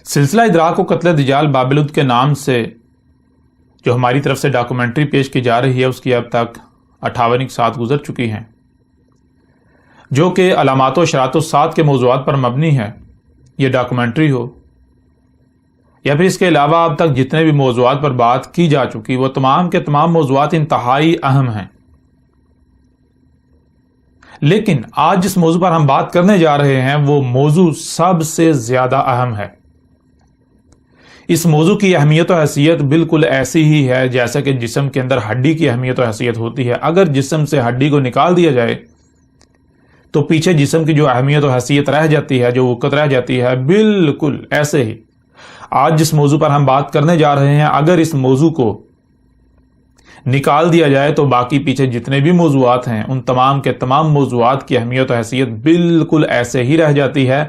سلسلہ ادراک و قتل دجال بابلود کے نام سے جو ہماری طرف سے ڈاکومنٹری پیش کی جا رہی ہے اس کی اب تک 58 ساعت گزر چکی ہیں، جو کہ علامات و اشارات الساعت کے موضوعات پر مبنی ہے۔ یہ ڈاکومنٹری ہو یا پھر اس کے علاوہ اب تک جتنے بھی موضوعات پر بات کی جا چکی، وہ تمام کے تمام موضوعات انتہائی اہم ہیں، لیکن آج جس موضوع پر ہم بات کرنے جا رہے ہیں وہ موضوع سب سے زیادہ اہم ہے۔ اس موضوع کی اہمیت و حیثیت بالکل ایسی ہی ہے جیسا کہ جسم کے اندر ہڈی کی اہمیت و حیثیت ہوتی ہے۔ اگر جسم سے ہڈی کو نکال دیا جائے تو پیچھے جسم کی جو اہمیت و حیثیت رہ جاتی ہے، جو وقت رہ جاتی ہے، بالکل ایسے ہی آج جس موضوع پر ہم بات کرنے جا رہے ہیں، اگر اس موضوع کو نکال دیا جائے تو باقی پیچھے جتنے بھی موضوعات ہیں ان تمام کے تمام موضوعات کی اہمیت و حیثیت بالکل ایسے ہی رہ جاتی ہے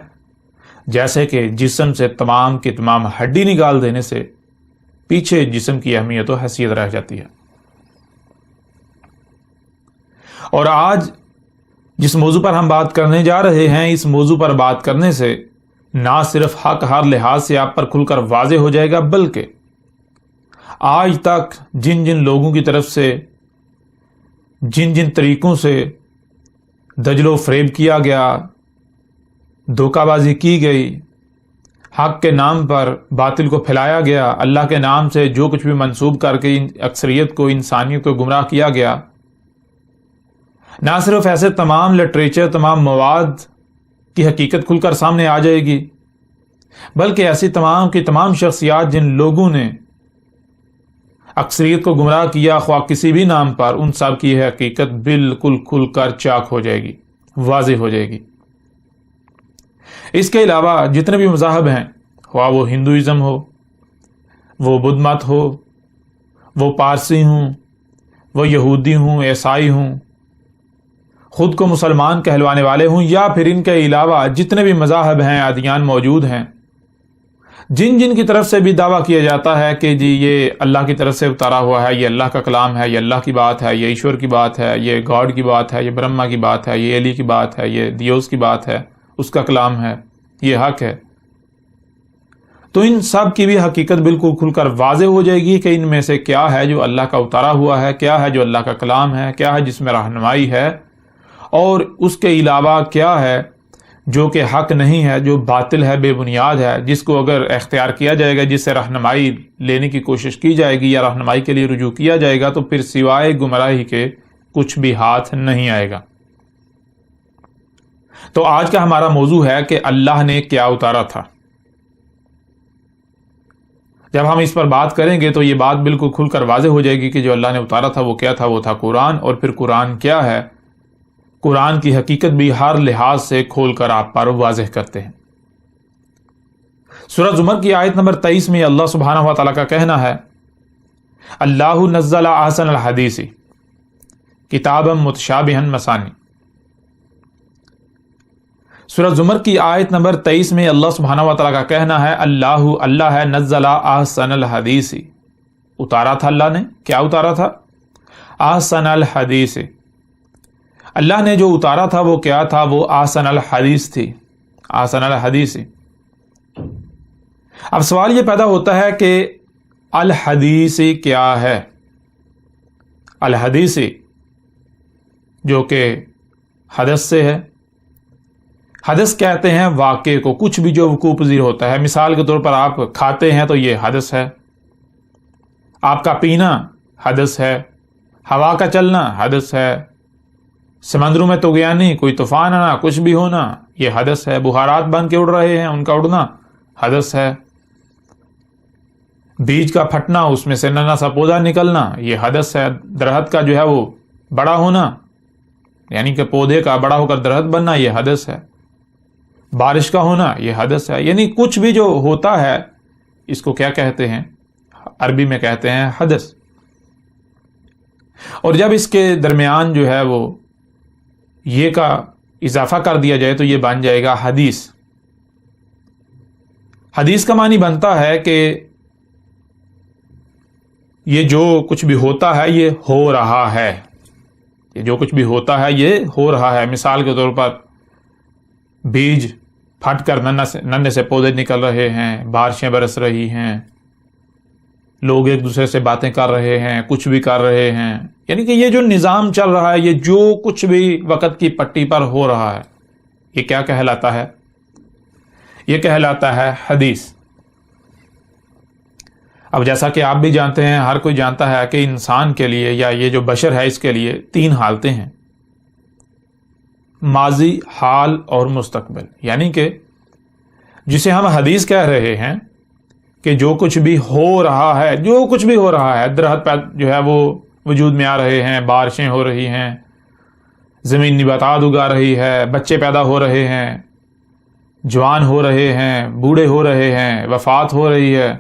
جیسے کہ جسم سے تمام کی تمام ہڈی نکال دینے سے پیچھے جسم کی اہمیت و حیثیت رہ جاتی ہے۔ اور آج جس موضوع پر ہم بات کرنے جا رہے ہیں، اس موضوع پر بات کرنے سے نہ صرف حق ہر لحاظ سے آپ پر کھل کر واضح ہو جائے گا، بلکہ آج تک جن جن لوگوں کی طرف سے جن جن طریقوں سے دجل و فریب کیا گیا، دھوکہ بازی کی گئی، حق کے نام پر باطل کو پھیلایا گیا، اللہ کے نام سے جو کچھ بھی منسوب کر کے اکثریت کو، انسانیت کو گمراہ کیا گیا، نہ صرف ایسے تمام لٹریچر، تمام مواد کی حقیقت کھل کر سامنے آ جائے گی، بلکہ ایسی تمام کی تمام شخصیات جن لوگوں نے اکثریت کو گمراہ کیا، خواہ کسی بھی نام پر، ان سب کی حقیقت بالکل کھل کر چاک ہو جائے گی، واضح ہو جائے گی۔ اس کے علاوہ جتنے بھی مذاہب ہیں، خواہ وہ ہندوازم ہو، وہ بدھ مت ہو، وہ پارسی ہوں، وہ یہودی ہوں، عیسائی ہوں، خود کو مسلمان کہلوانے والے ہوں، یا پھر ان کے علاوہ جتنے بھی مذاہب ہیں، ادیان موجود ہیں، جن جن کی طرف سے بھی دعویٰ کیا جاتا ہے کہ جی یہ اللہ کی طرف سے اتارا ہوا ہے، یہ اللہ کا کلام ہے، یہ اللہ کی بات ہے، یہ ایشور کی بات ہے، یہ گاڈ کی بات ہے، یہ برہما کی بات ہے، یہ علی کی بات ہے، یہ دیوس کی بات ہے، اس کا کلام ہے، یہ حق ہے، تو ان سب کی بھی حقیقت بالکل کھل کر واضح ہو جائے گی کہ ان میں سے کیا ہے جو اللہ کا اتارا ہوا ہے، کیا ہے جو اللہ کا کلام ہے، کیا ہے جس میں رہنمائی ہے، اور اس کے علاوہ کیا ہے جو کہ حق نہیں ہے، جو باطل ہے، بے بنیاد ہے، جس کو اگر اختیار کیا جائے گا، جس سے رہنمائی لینے کی کوشش کی جائے گی یا رہنمائی کے لیے رجوع کیا جائے گا، تو پھر سوائے گمراہی کے کچھ بھی ہاتھ نہیں آئے گا۔ تو آج کا ہمارا موضوع ہے کہ اللہ نے کیا اتارا تھا۔ جب ہم اس پر بات کریں گے تو یہ بات بالکل کھل کر واضح ہو جائے گی کہ جو اللہ نے اتارا تھا وہ کیا تھا، وہ تھا قرآن، اور پھر قرآن کیا ہے، قرآن کی حقیقت بھی ہر لحاظ سے کھول کر آپ پر واضح کرتے ہیں۔ سورہ زمر کی آیت نمبر 23 میں اللہ سبحانہ و تعالیٰ کا کہنا ہے، اللہ نزل احسن الحدیث کتابا متشابہا مثانی۔ سورہ زمر کی آیت نمبر 23 میں اللہ سبحانہ و تعالیٰ کا کہنا ہے، اللہ ہے نزل احسن الحدیث، اتارا تھا اللہ نے، کیا اتارا تھا؟ احسن الحدیث، اللہ نے جو اتارا تھا وہ کیا تھا؟ وہ احسن الحدیث تھی، احسن الحدیث۔ اب سوال یہ پیدا ہوتا ہے کہ الحدیث کیا ہے؟ الحدیث جو کہ حدث سے ہے۔ حدث کہتے ہیں واقعے کو، کچھ بھی جو وقوع پذیر ہوتا ہے۔ مثال کے طور پر آپ کھاتے ہیں تو یہ حدث ہے، آپ کا پینا حدث ہے، ہوا کا چلنا حدث ہے، سمندروں میں طغیانی، کوئی طوفان آنا، کچھ بھی ہونا، یہ حدث ہے۔ بخارات بن کے اڑ رہے ہیں، ان کا اڑنا حدث ہے۔ بیج کا پھٹنا، اس میں سے ننا سا پودا نکلنا، یہ حدث ہے۔ درخت کا جو ہے وہ بڑا ہونا، یعنی کہ پودے کا بڑا ہو کر درخت بننا، یہ حدث ہے۔ بارش کا ہونا، یہ حدث ہے۔ یعنی کچھ بھی جو ہوتا ہے اس کو کیا کہتے ہیں؟ عربی میں کہتے ہیں حدث۔ اور جب اس کے درمیان جو ہے وہ یہ کا اضافہ کر دیا جائے تو یہ بن جائے گا حدیث۔ حدیث کا معنی بنتا ہے کہ یہ جو کچھ بھی ہوتا ہے یہ ہو رہا ہے، یہ جو کچھ بھی ہوتا ہے یہ ہو رہا ہے۔ مثال کے طور پر بیج پھٹ کر ننھے سے پودے نکل رہے ہیں، بارشیں برس رہی ہیں، لوگ ایک دوسرے سے باتیں کر رہے ہیں، کچھ بھی کر رہے ہیں، یعنی کہ یہ جو نظام چل رہا ہے، یہ جو کچھ بھی وقت کی پٹی پر ہو رہا ہے، یہ کیا کہلاتا ہے؟ یہ کہلاتا ہے حدیث۔ اب جیسا کہ آپ بھی جانتے ہیں، ہر کوئی جانتا ہے کہ انسان کے لیے یا یہ جو بشر ہے اس کے لیے 3 حالتیں ہیں، ماضی، حال اور مستقبل، یعنی کہ جسے ہم حدیث کہہ رہے ہیں کہ جو کچھ بھی ہو رہا ہے، جو کچھ بھی ہو رہا ہے، درخت جو ہے وہ وجود میں آ رہے ہیں، بارشیں ہو رہی ہیں، زمین نباتات اگا رہی ہے، بچے پیدا ہو رہے ہیں، جوان ہو رہے ہیں، بوڑھے ہو رہے ہیں، وفات ہو رہی ہے،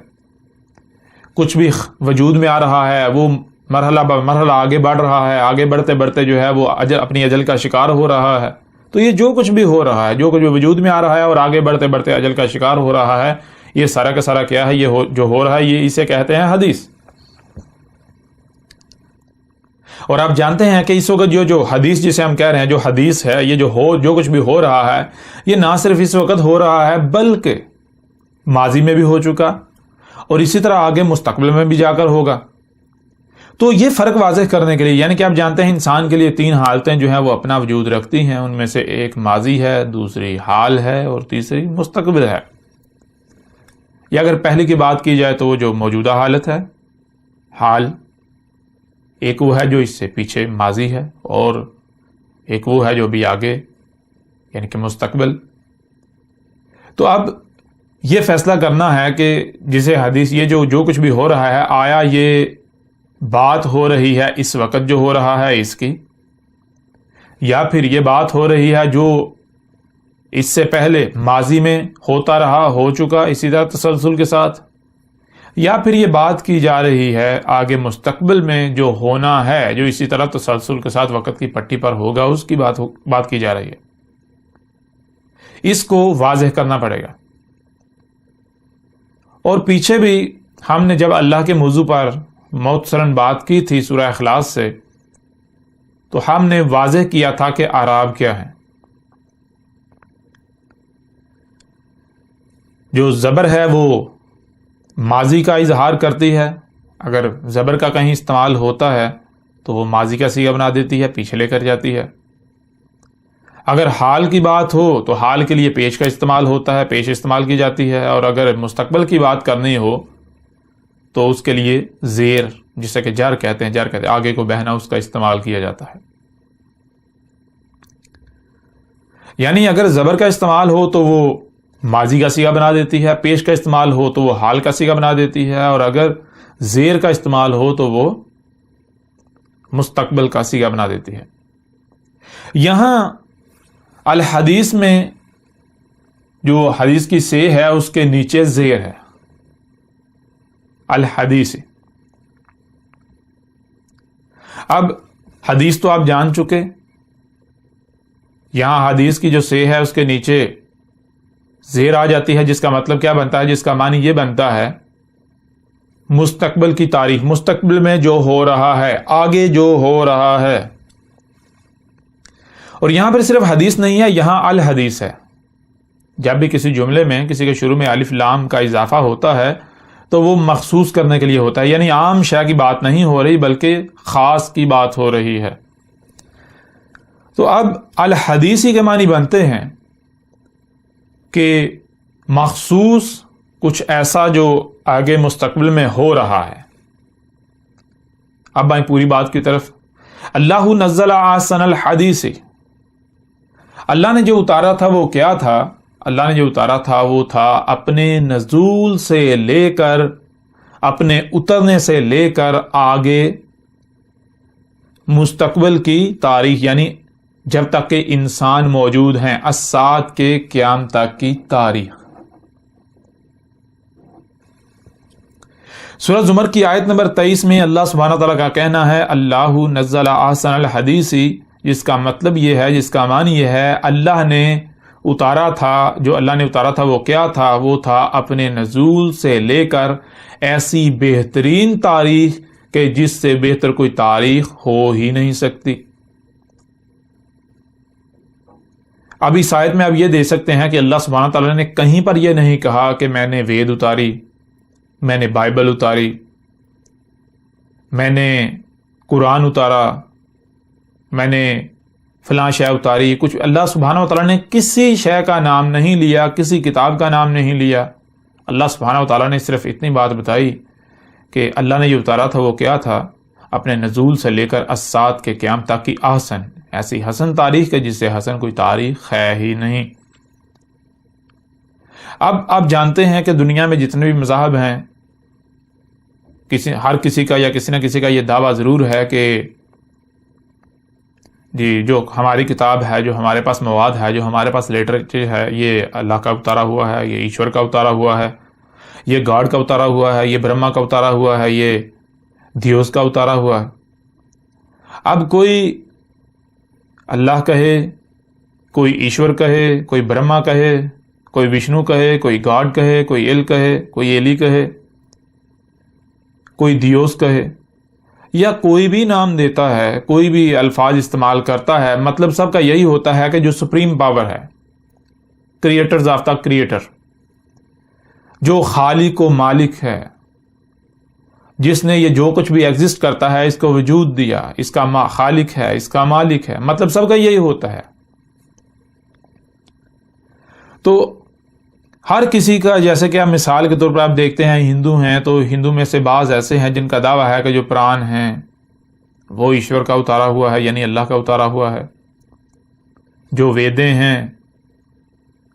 کچھ بھی وجود میں آ رہا ہے، وہ مرحلہ مرحلہ آگے بڑھ رہا ہے، آگے بڑھتے بڑھتے جو ہے وہ اپنی اجل کا شکار ہو رہا ہے۔ تو یہ جو کچھ بھی ہو رہا ہے، جو کچھ بھی وجود میں آ رہا ہے اور آگے بڑھتے بڑھتے اجل کا شکار ہو رہا ہے، یہ سارا کا سارا کیا ہے؟ یہ جو ہو رہا ہے، یہ اسے کہتے ہیں حدیث۔ اور آپ جانتے ہیں کہ اس وقت جو حدیث جسے ہم کہہ رہے ہیں، جو حدیث ہے، یہ جو کچھ بھی ہو رہا ہے، یہ نہ صرف اس وقت ہو رہا ہے بلکہ ماضی میں بھی ہو چکا اور اسی طرح آگے مستقبل میں بھی جا کر ہوگا۔ تو یہ فرق واضح کرنے کے لیے، یعنی کہ آپ جانتے ہیں انسان کے لیے 3 حالتیں جو ہیں وہ اپنا وجود رکھتی ہیں، ان میں سے ایک ماضی ہے، دوسری حال ہے اور تیسری مستقبل ہے۔ یا اگر پہلی کی بات کی جائے تو وہ جو موجودہ حالت ہے، حال، ایک وہ ہے جو اس سے پیچھے ماضی ہے، اور ایک وہ ہے جو بھی آگے یعنی کہ مستقبل۔ تو اب یہ فیصلہ کرنا ہے کہ جسے حدیث، یہ جو کچھ بھی ہو رہا ہے، آیا یہ بات ہو رہی ہے اس وقت جو ہو رہا ہے اس کی، یا پھر یہ بات ہو رہی ہے جو اس سے پہلے ماضی میں ہوتا رہا، ہو چکا اسی طرح تسلسل کے ساتھ، یا پھر یہ بات کی جا رہی ہے آگے مستقبل میں جو ہونا ہے، جو اسی طرح تسلسل کے ساتھ وقت کی پٹی پر ہوگا، اس کی بات کی جا رہی ہے۔ اس کو واضح کرنا پڑے گا۔ اور پیچھے بھی ہم نے جب اللہ کے موضوع پر مختصراً بات کی تھی سورہ اخلاص سے، تو ہم نے واضح کیا تھا کہ اعراب کیا ہے۔ جو زبر ہے وہ ماضی کا اظہار کرتی ہے، اگر زبر کا کہیں استعمال ہوتا ہے تو وہ ماضی کا صیغہ بنا دیتی ہے، پیچھے لے کر جاتی ہے۔ اگر حال کی بات ہو تو حال کے لیے پیش کا استعمال ہوتا ہے، پیش استعمال کی جاتی ہے، اور اگر مستقبل کی بات کرنی ہو تو اس کے لیے زیر، جسے کہ جر کہتے ہیں، آگے کو بہنا، اس کا استعمال کیا جاتا ہے۔ یعنی اگر زبر کا استعمال ہو تو وہ ماضی کا صیغہ بنا دیتی ہے، پیش کا استعمال ہو تو وہ حال کا صیغہ بنا دیتی ہے، اور اگر زیر کا استعمال ہو تو وہ مستقبل کا صیغہ بنا دیتی ہے۔ یہاں الحدیث میں جو حدیث کی سے ہے اس کے نیچے زیر ہے، الحدیث۔ اب حدیث تو آپ جان چکے، یہاں حدیث کی جو سے ہے اس کے نیچے زیر آ جاتی ہے، جس کا مطلب کیا بنتا ہے؟ جس کا معنی یہ بنتا ہے مستقبل کی تاریخ، مستقبل میں جو ہو رہا ہے، آگے جو ہو رہا ہے۔ اور یہاں پر صرف حدیث نہیں ہے، یہاں الحدیث ہے۔ جب بھی کسی جملے میں کسی کے شروع میں الف لام کا اضافہ ہوتا ہے تو وہ مخصوص کرنے کے لیے ہوتا ہے، یعنی عام شے کی بات نہیں ہو رہی بلکہ خاص کی بات ہو رہی ہے۔ تو اب الحدیثی کے معنی بنتے ہیں کہ مخصوص کچھ ایسا جو آگے مستقبل میں ہو رہا ہے۔ اب آئیں پوری بات کی طرف۔ اللہ نزل احسن الحدیث، اللہ نے جو اتارا تھا وہ کیا تھا؟ اللہ نے جو اتارا تھا وہ تھا اپنے نزول سے لے کر، اپنے اترنے سے لے کر آگے مستقبل کی تاریخ، یعنی جب تک کہ انسان موجود ہیں، الساعۃ کے قیام تک کی تاریخ۔ سورہ زمر کی آیت نمبر 23 میں اللہ سبحانہ تعالیٰ کا کہنا ہے اللہ نزل احسن الحدیث، جس کا مطلب یہ ہے، جس کا معنی یہ ہے اللہ نے اتارا تھا، جو اللہ نے اتارا تھا وہ کیا تھا؟ وہ تھا اپنے نزول سے لے کر ایسی بہترین تاریخ کہ جس سے بہتر کوئی تاریخ ہو ہی نہیں سکتی۔ اب اس آیت میں آپ یہ دیکھ سکتے ہیں کہ اللہ سبحانہ تعالیٰ نے کہیں پر یہ نہیں کہا کہ میں نے وید اتاری، میں نے بائبل اتاری، میں نے قرآن اتارا، میں نے فلاں شے اتاری. کچھ اللہ سبحانہ تعالیٰ نے کسی شے کا نام نہیں لیا، کسی کتاب کا نام نہیں لیا. اللہ سبحانہ تعالیٰ نے صرف اتنی بات بتائی کہ اللہ نے جو اتارا تھا وہ کیا تھا، اپنے نزول سے لے کر الساعۃ کے قیام تک کی احسن، ایسی حسن تاریخ ہے جس سے حسن کوئی تاریخ ہے ہی نہیں. اب آپ جانتے ہیں کہ دنیا میں جتنے بھی مذاہب ہیں، ہر کسی کا یا کسی نہ کسی کا یہ دعویٰ ضرور ہے کہ جی جو ہماری کتاب ہے، جو ہمارے پاس مواد ہے، جو ہمارے پاس لٹریچر ہے، یہ اللہ کا اتارا ہوا ہے، یہ ایشور کا اتارا ہوا ہے، یہ گاڈ کا اتارا ہوا ہے، یہ برہما کا اتارا ہوا ہے، یہ دیوس کا اتارا ہوا ہے. اب کوئی اللہ کہے، کوئی ایشور کہے، کوئی برہما کہے، کوئی وشنو کہے، کوئی گاڈ کہے، کوئی ایل کہے، کوئی ایلی کہے، کوئی دیوس کہے، یا کوئی بھی نام دیتا ہے، کوئی بھی الفاظ استعمال کرتا ہے، مطلب سب کا یہی ہوتا ہے کہ جو سپریم پاور ہے، کریٹرز آف دا کریٹر، جو خالق و مالک ہے، جس نے یہ جو کچھ بھی ایگزسٹ کرتا ہے اس کو وجود دیا، اس کا خالق ہے، اس کا مالک ہے، مطلب سب کا یہی ہوتا ہے. تو ہر کسی کا، جیسے کہ آپ مثال کے طور پر آپ دیکھتے ہیں ہندو ہیں تو ہندو میں سے بعض ایسے ہیں جن کا دعویٰ ہے کہ جو پران ہیں وہ ایشور کا اتارا ہوا ہے، یعنی اللہ کا اتارا ہوا ہے. جو ویدیں ہیں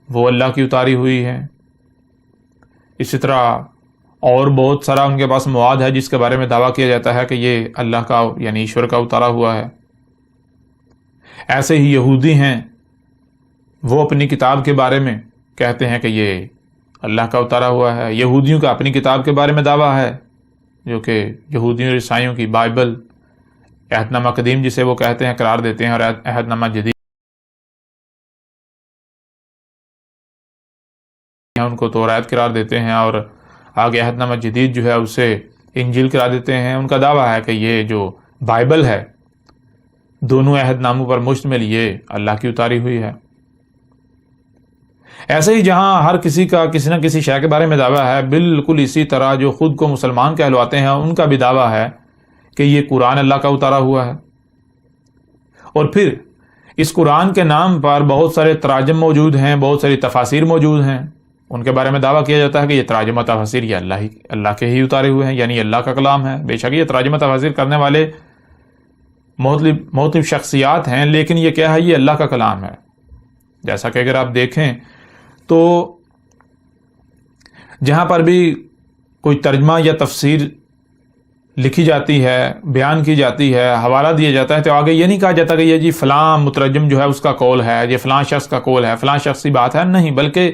وہ اللہ کی اتاری ہوئی ہیں. اسی طرح اور بہت سارا ان کے پاس مواد ہے جس کے بارے میں دعویٰ کیا جاتا ہے کہ یہ اللہ کا یعنی ایشور کا اتارا ہوا ہے. ایسے ہی یہودی ہیں، وہ اپنی کتاب کے بارے میں کہتے ہیں کہ یہ اللہ کا اتارا ہوا ہے. یہودیوں کا اپنی کتاب کے بارے میں دعویٰ ہے جو کہ یہودیوں اور عیسائیوں کی بائبل، عہد نامہ قدیم جسے وہ کہتے ہیں، قرار دیتے ہیں، اور عہد نامہ جدید ان کو توراۃ قرار دیتے ہیں، اور آگے عہد نامہ جدید جو ہے اسے انجیل قرار دیتے ہیں. ان کا دعویٰ ہے کہ یہ جو بائبل ہے دونوں عہد ناموں پر مشتمل، یہ اللہ کی اتاری ہوئی ہے. ایسے ہی جہاں ہر کسی کا کسی نہ کسی شے کے بارے میں دعویٰ ہے، بالکل اسی طرح جو خود کو مسلمان کہلواتے ہیں ان کا بھی دعویٰ ہے کہ یہ قرآن اللہ کا اتارا ہوا ہے. اور پھر اس قرآن کے نام پر بہت سارے تراجم موجود ہیں، بہت ساری تفاسیر موجود ہیں. ان کے بارے میں دعویٰ کیا جاتا ہے کہ یہ تراجم و تفاسیر یہ اللہ کے ہی اتارے ہوئے ہیں، یعنی اللہ کا کلام ہے. بے شک یہ تراجم و تفاسیر کرنے والے مختلف شخصیات ہیں، لیکن یہ کیا ہے؟ یہ اللہ کا کلام ہے. جیسا کہ اگر آپ دیکھیں تو جہاں پر بھی کوئی ترجمہ یا تفسیر لکھی جاتی ہے، بیان کی جاتی ہے، حوالہ دیا جاتا ہے، تو آگے یہ نہیں کہا جاتا کہ یہ جی فلاں مترجم جو ہے اس کا قول ہے، یہ فلاں شخص کا قول ہے، فلاں شخص کی بات ہے، نہیں، بلکہ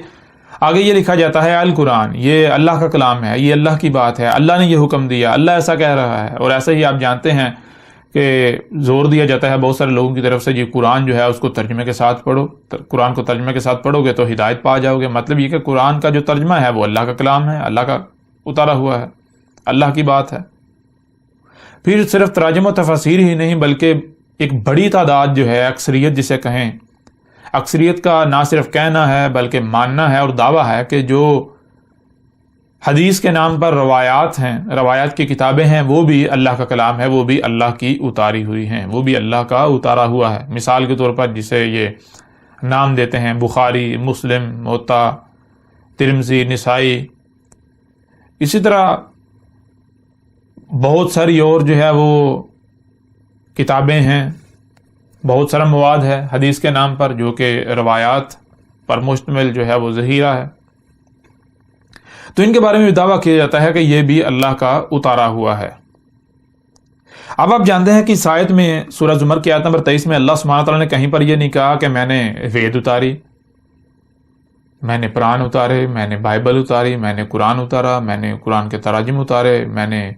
آگے یہ لکھا جاتا ہے القرآن، یہ اللہ کا کلام ہے، یہ اللہ کی بات ہے، اللہ نے یہ حکم دیا، اللہ ایسا کہہ رہا ہے. اور ایسے ہی آپ جانتے ہیں کہ زور دیا جاتا ہے بہت سارے لوگوں کی طرف سے، یہ قرآن جو ہے اس کو ترجمے کے ساتھ پڑھو، قرآن کو ترجمے کے ساتھ پڑھو گے تو ہدایت پا جاؤ گے. مطلب یہ کہ قرآن کا جو ترجمہ ہے وہ اللہ کا کلام ہے، اللہ کا اتارا ہوا ہے، اللہ کی بات ہے. پھر صرف تراجم و تفاسیر ہی نہیں، بلکہ ایک بڑی تعداد جو ہے، اکثریت جسے کہیں، اکثریت کا نہ صرف کہنا ہے بلکہ ماننا ہے اور دعویٰ ہے کہ جو حدیث کے نام پر روایات ہیں، روایات کی کتابیں ہیں، وہ بھی اللہ کا کلام ہے، وہ بھی اللہ کی اتاری ہوئی ہیں، وہ بھی اللہ کا اتارا ہوا ہے. مثال کے طور پر جسے یہ نام دیتے ہیں بخاری، مسلم، موطا، ترمذی، نسائی، اسی طرح بہت ساری اور جو ہے وہ کتابیں ہیں، بہت سارا مواد ہے حدیث کے نام پر جو کہ روایات پر مشتمل جو ہے وہ ذخیرہ ہے. تو ان کے بارے میں دعویٰ کیا جاتا ہے کہ یہ بھی اللہ کا اتارا ہوا ہے. اب آپ جانتے ہیں کہ اس آیت میں سورہ زمر کی آیت نمبر 23 میں اللہ سبحانہ تعالیٰ نے کہیں پر یہ نہیں کہا کہ میں نے وید اتاری، میں نے قرآن اتارے، میں نے بائبل اتاری، میں نے قرآن اتارا، میں نے قرآن کے تراجم اتارے، میں نے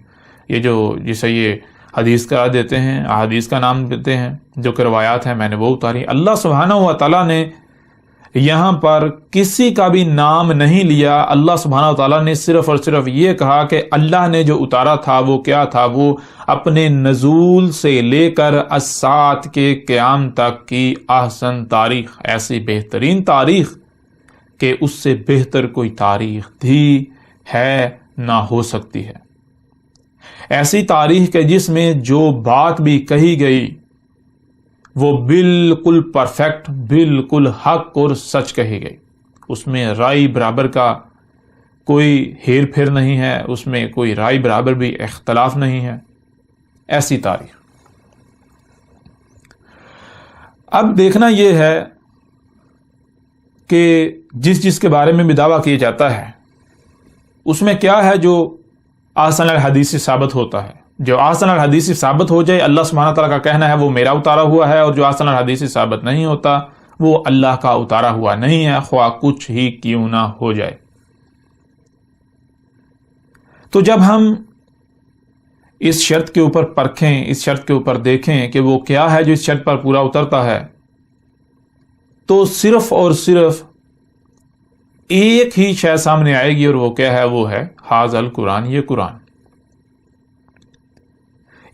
یہ جو جسے یہ حدیث قرار دیتے ہیں، احادیث کا نام دیتے ہیں، جو کہ روایات ہیں، میں نے وہ اتاری. اللہ سبحانہ و تعالیٰ نے یہاں پر کسی کا بھی نام نہیں لیا. اللہ سبحانہ و تعالیٰ نے صرف اور صرف یہ کہا کہ اللہ نے جو اتارا تھا وہ کیا تھا؟ وہ اپنے نزول سے لے کر الساعۃ کے قیام تک کی احسن تاریخ، ایسی بہترین تاریخ کہ اس سے بہتر کوئی تاریخ تھی، ہے، نہ ہو سکتی ہے. ایسی تاریخ کہ جس میں جو بات بھی کہی گئی وہ بالکل پرفیکٹ، بالکل حق اور سچ کہی گئی. اس میں رائے برابر کا کوئی ہیر پھیر نہیں ہے، اس میں کوئی رائے برابر بھی اختلاف نہیں ہے. ایسی تاریخ. اب دیکھنا یہ ہے کہ جس کے بارے میں بھی دعویٰ کیا جاتا ہے اس میں کیا ہے جو احسن الحدیث ثابت ہوتا ہے. جو احسن الحدیث ثابت ہو جائے اللہ سبحانہ تعالیٰ کا کہنا ہے وہ میرا اتارا ہوا ہے، اور جو احسن الحدیث ثابت نہیں ہوتا وہ اللہ کا اتارا ہوا نہیں ہے، خواہ کچھ ہی کیوں نہ ہو جائے. تو جب ہم اس شرط کے اوپر پرکھیں، اس شرط کے اوپر دیکھیں کہ وہ کیا ہے جو اس شرط پر پورا اترتا ہے، تو صرف اور صرف ایک ہی شے سامنے آئے گی، اور وہ کیا ہے؟ وہ ہے ھذا القرآن. یہ قرآن،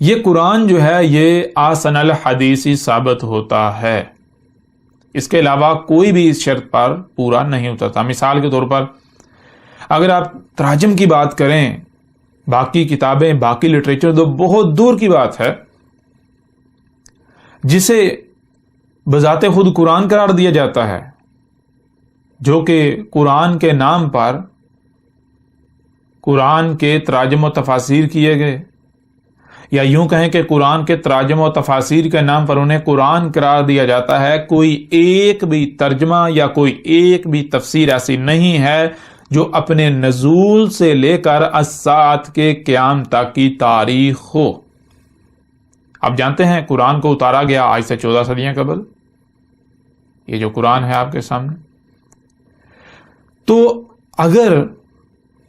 یہ قرآن جو ہے یہ احسن الحدیث ثابت ہوتا ہے. اس کے علاوہ کوئی بھی اس شرط پر پورا نہیں اترتا. مثال کے طور پر اگر آپ تراجم کی بات کریں، باقی کتابیں، باقی لٹریچر تو بہت دور کی بات ہے، جسے بذات خود قرآن قرار دیا جاتا ہے، جو کہ قرآن کے نام پر قرآن کے تراجم و تفاسیر کیے گئے، یا یوں کہیں کہ قرآن کے تراجم و تفاسیر کے نام پر انہیں قرآن قرار دیا جاتا ہے. کوئی ایک بھی ترجمہ یا کوئی ایک بھی تفسیر ایسی نہیں ہے جو اپنے نزول سے لے کر الساعۃ کے قیام تک کی تاریخ ہو. آپ جانتے ہیں قرآن کو اتارا گیا آج سے 14 صدیاں قبل. یہ جو قرآن ہے آپ کے سامنے، تو اگر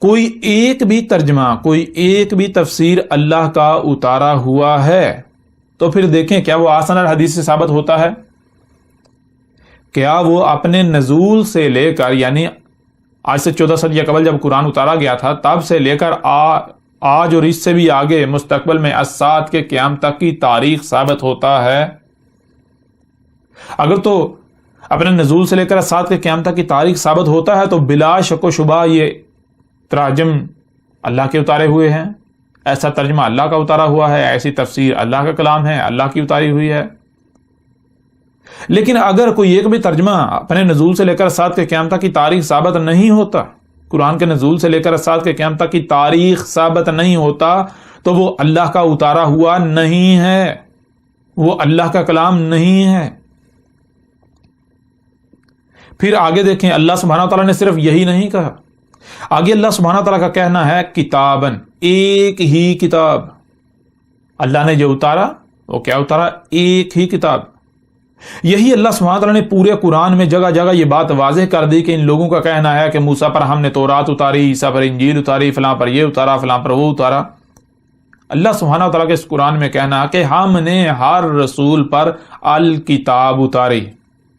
کوئی ایک بھی ترجمہ، کوئی ایک بھی تفسیر اللہ کا اتارا ہوا ہے تو پھر دیکھیں کیا وہ احسن الحدیث سے ثابت ہوتا ہے؟ کیا وہ اپنے نزول سے لے کر، یعنی آج سے 14 صدیاں قبل جب قرآن اتارا گیا تھا تب سے لے کر آج اور اس سے بھی آگے مستقبل میں الساعۃ کے قیام تک کی تاریخ ثابت ہوتا ہے؟ اگر تو اپنے نزول سے لے کر الساعۃ کے قیام تک کی تاریخ ثابت ہوتا ہے تو بلا شک و شبہ یہ تراجم اللہ کے اتارے ہوئے ہیں، ایسا ترجمہ اللہ کا اتارا ہوا ہے، ایسی تفسیر اللہ کا کلام ہے، اللہ کی اتاری ہوئی ہے. لیکن اگر کوئی ایک بھی ترجمہ اپنے نزول سے لے کر الساعۃ کے قیام تک کی تاریخ ثابت نہیں ہوتا، قرآن کے نزول سے لے کر الساعۃ کے قیام تک کی تاریخ ثابت نہیں ہوتا، تو وہ اللہ کا اتارا ہوا نہیں ہے، وہ اللہ کا کلام نہیں ہے. پھر آگے دیکھیں، اللہ سبحانہ تعالیٰ نے صرف یہی نہیں کہا، آگے اللہ سبحانہ تعالیٰ کا کہنا ہے کتابن، ایک ہی کتاب. اللہ نے جو اتارا وہ کیا اتارا؟ ایک ہی کتاب. یہی اللہ سبحانہ تعالیٰ نے پورے قرآن میں جگہ جگہ یہ بات واضح کر دی کہ ان لوگوں کا کہنا ہے کہ موسیٰ پر ہم نے تورات اتاری، عیسیٰ پر انجیل اتاری، فلاں پر یہ اتارا، فلاں پر وہ اتارا. اللہ سبحانہ تعالیٰ کے اس قرآن میں کہنا کہ ہم نے ہر رسول پر الکتاب اتاری،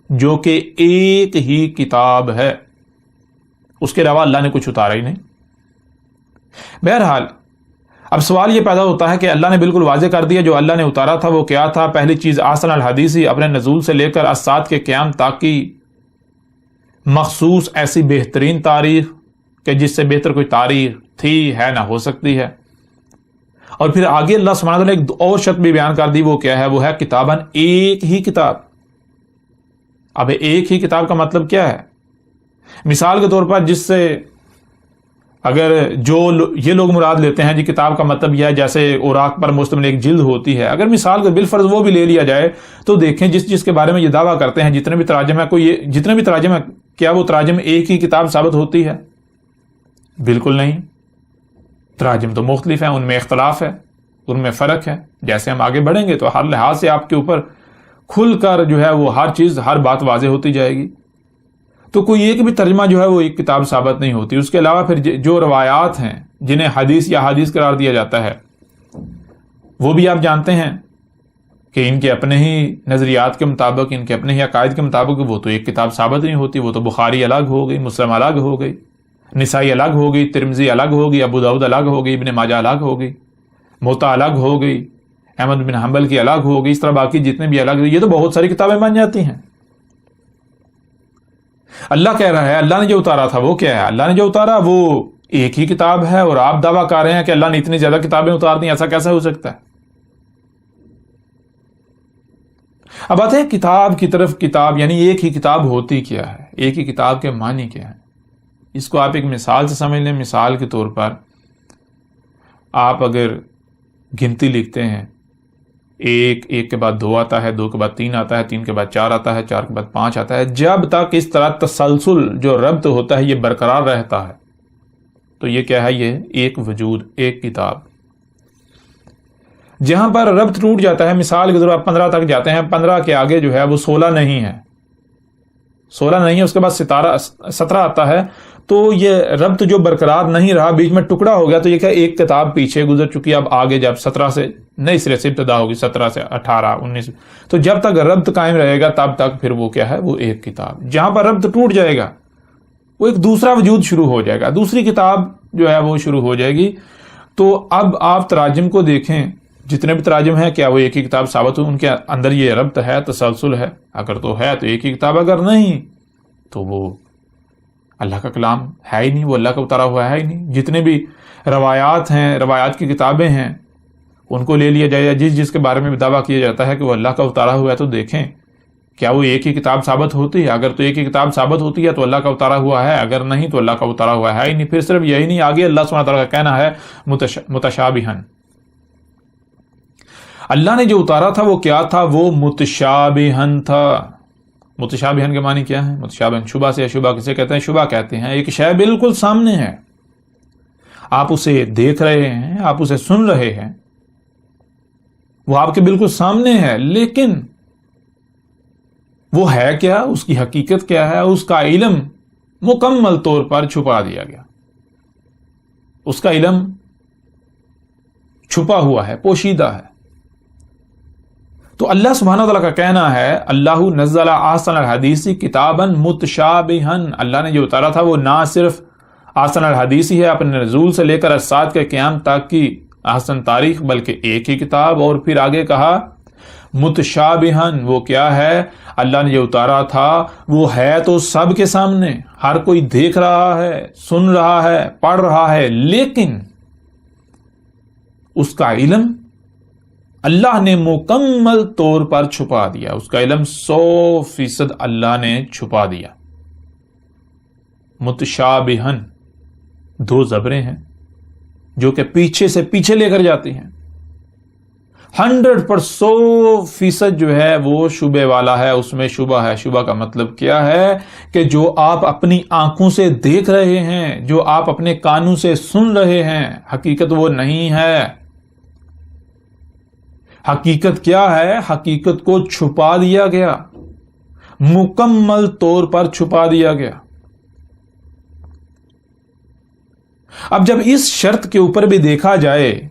جو کہ ایک ہی کتاب ہے، اس کے علاوہ اللہ نے کچھ اتارا ہی نہیں. بہرحال اب سوال یہ پیدا ہوتا ہے کہ اللہ نے بالکل واضح کر دیا جو اللہ نے اتارا تھا وہ کیا تھا. پہلی چیز احسن الحدیث، اپنے نزول سے لے کر الساعۃ کے قیام تک کی مخصوص ایسی بہترین تاریخ کہ جس سے بہتر کوئی تاریخ تھی، ہے، نہ ہو سکتی ہے. اور پھر آگے اللہ سبحانہ تعالیٰ نے ایک اور شرط بھی بیان کر دی، وہ کیا ہے؟ وہ ہے کتاباً، ایک ہی کتاب. اب ایک ہی کتاب کا مطلب کیا ہے؟ مثال کے طور پر جس سے اگر یہ لوگ مراد لیتے ہیں جی کتاب کا مطلب یہ ہے جیسے اوراق پر مشتمل ایک جلد ہوتی ہے، اگر مثال کے بالفرض وہ بھی لے لیا جائے تو دیکھیں جس کے بارے میں یہ دعویٰ کرتے ہیں جتنے بھی تراجم ہے کیا وہ تراجم ایک ہی کتاب ثابت ہوتی ہے؟ بالکل نہیں. تراجم تو مختلف ہیں، ان میں اختلاف ہے، ان میں فرق ہے. جیسے ہم آگے بڑھیں گے تو ہر لحاظ سے آپ کے اوپر کھل کر جو ہے وہ ہر چیز، ہر بات واضح ہوتی جائے گی. تو کوئی ایک بھی ترجمہ جو ہے وہ ایک کتاب ثابت نہیں ہوتی. اس کے علاوہ پھر جو روایات ہیں جنہیں حدیث یا حدیث قرار دیا جاتا ہے وہ بھی آپ جانتے ہیں کہ ان کے اپنے ہی نظریات کے مطابق، ان کے اپنے ہی عقائد کے مطابق وہ تو ایک کتاب ثابت نہیں ہوتی، وہ تو بخاری الگ ہو گئی، مسلم الگ ہو گئی، نسائی الگ ہو گئی، ترمذی الگ ہو گئی، ابو داؤد الگ ہو گئی، ابن ماجہ الگ ہو گئی، موطا الگ ہو گئی، احمد بن حنبل کی الگ ہو گئی، اس طرح باقی جتنے بھی الگ، یہ تو بہت ساری کتابیں بن جاتی ہیں۔ اللہ کہہ رہا ہے اللہ نے جو اتارا تھا وہ کیا ہے؟ اللہ نے جو اتارا وہ ایک ہی کتاب ہے، اور آپ دعویٰ کر رہے ہیں کہ اللہ نے اتنی زیادہ کتابیں اتار دیں، ایسا کیسا ہو سکتا ہے؟ اب آتے ہیں کتاب کی طرف۔ کتاب یعنی ایک ہی کتاب ہوتی کیا ہے؟ ایک ہی کتاب کے معنی کیا ہے؟ اس کو آپ ایک مثال سے سمجھ لیں۔ مثال کے طور پر آپ اگر گنتی لکھتے ہیں، ایک کے بعد 2 آتا ہے، 2 کے بعد 3 آتا ہے، 3 کے بعد 4 آتا ہے، 4 کے بعد 5 آتا ہے، جب تک اس طرح تسلسل جو ربط ہوتا ہے یہ برقرار رہتا ہے تو یہ کیا ہے؟ یہ ایک وجود، ایک کتاب۔ جہاں پر ربط ٹوٹ جاتا ہے، مثال کے طور پر آپ 15 تک جاتے ہیں، 15 کے آگے جو ہے وہ 16 نہیں ہے، 16 نہیں ہے، اس کے بعد 17 آتا ہے، تو یہ ربط جو برقرار نہیں رہا، بیچ میں ٹکڑا ہو گیا، تو یہ کیا ایک کتاب پیچھے گزر چکی ہے۔ اب آگے جب 17 سے نئی سرے سے ابتدا ہوگی، 17 سے 18 19، تو جب تک ربط قائم رہے گا تب تک پھر وہ کیا ہے؟ وہ ایک کتاب۔ جہاں پر ربط ٹوٹ جائے گا وہ ایک دوسرا وجود شروع ہو جائے گا، دوسری کتاب جو ہے وہ شروع ہو جائے گی۔ تو اب آپ تراجم کو دیکھیں، جتنے بھی تراجم ہیں، کیا وہ ایک ہی کتاب ثابت ہو؟ ان کے اندر یہ ربط ہے، تسلسل ہے؟ اگر تو ہے تو ایک ہی کتاب، اگر نہیں تو وہ اللہ کا کلام ہے ہی نہیں، وہ اللہ کا اتارا ہوا ہے ہی نہیں۔ جتنے بھی روایات ہیں، روایات کی کتابیں ہیں، ان کو لے لیا جائے، یا جس کے بارے میں بھی دعویٰ کیا جاتا ہے کہ وہ اللہ کا اتارا ہوا ہے، تو دیکھیں کیا وہ ایک ہی کتاب ثابت ہوتی ہے؟ اگر تو ایک ہی کتاب ثابت ہوتی ہے تو اللہ کا اتارا ہوا ہے، اگر نہیں تو اللہ کا اتارا ہوا ہے ہی نہیں۔ پھر صرف یہی نہیں، آگے اللہ سبحانہ تعالیٰ کا کہنا ہے متشابہن، اللہ نے جو اتارا تھا وہ کیا تھا؟ وہ متشابہن تھا۔ متشابہن کے معنی کیا ہے؟ متشابہن شبہ سے، شبہ کسے کہتے ہیں؟ شبہ کہتے ہیں ایک شے بالکل سامنے ہے، آپ اسے دیکھ رہے ہیں، آپ اسے سن رہے ہیں، وہ آپ کے بالکل سامنے ہے، لیکن وہ ہے کیا؟ اس کی حقیقت کیا ہے؟ اس کا علم مکمل طور پر چھپا دیا گیا، اس کا علم چھپا ہوا ہے، پوشیدہ ہے۔ تو اللہ سبحانہ وتعالیٰ کا کہنا ہے اللہ نزل احسن الحدیث کتابا متشابہن، اللہ نے جو اتارا تھا وہ نہ صرف احسن الحدیث ہی ہے اپنے نزول سے لے کر الساعۃ کے قیام تک کی احسن تاریخ، بلکہ ایک ہی کتاب۔ اور پھر آگے کہا متشابہن، وہ کیا ہے؟ اللہ نے جو اتارا تھا وہ ہے تو سب کے سامنے، ہر کوئی دیکھ رہا ہے، سن رہا ہے، پڑھ رہا ہے، لیکن اس کا علم اللہ نے مکمل طور پر چھپا دیا، اس کا علم 100% اللہ نے چھپا دیا۔ متشابہن 2 زبریں ہیں جو کہ پیچھے سے پیچھے لے کر جاتی ہیں، 100% جو ہے وہ شبے والا ہے، اس میں شبہ ہے۔ شبہ کا مطلب کیا ہے؟ کہ جو آپ اپنی آنکھوں سے دیکھ رہے ہیں، جو آپ اپنے کانوں سے سن رہے ہیں، حقیقت وہ نہیں ہے۔ حقیقت کیا ہے؟ حقیقت کو چھپا دیا گیا، مکمل طور پر چھپا دیا گیا۔ اب جب اس شرط کے اوپر بھی دیکھا جائے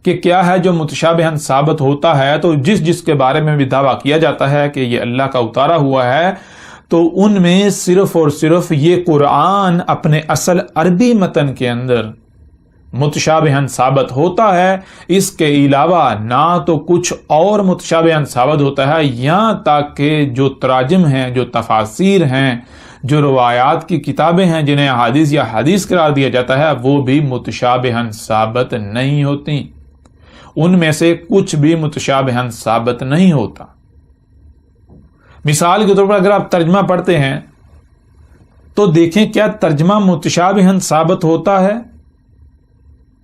کہ کیا ہے جو متشابہن ثابت ہوتا ہے، تو جس کے بارے میں بھی دعویٰ کیا جاتا ہے کہ یہ اللہ کا اتارا ہوا ہے، تو ان میں صرف اور صرف یہ قرآن اپنے اصل عربی متن کے اندر متشابہن ثابت ہوتا ہے، اس کے علاوہ نہ تو کچھ اور متشابہن ثابت ہوتا ہے، یہاں تک کہ جو تراجم ہیں، جو تفاسیر ہیں، جو روایات کی کتابیں ہیں جنہیں احادیث یا حدیث قرار دیا جاتا ہے، وہ بھی متشابہن ثابت نہیں ہوتی، ان میں سے کچھ بھی متشابہن ثابت نہیں ہوتا۔ مثال کے طور پر اگر آپ ترجمہ پڑھتے ہیں تو دیکھیں کیا ترجمہ متشابہن ثابت ہوتا ہے؟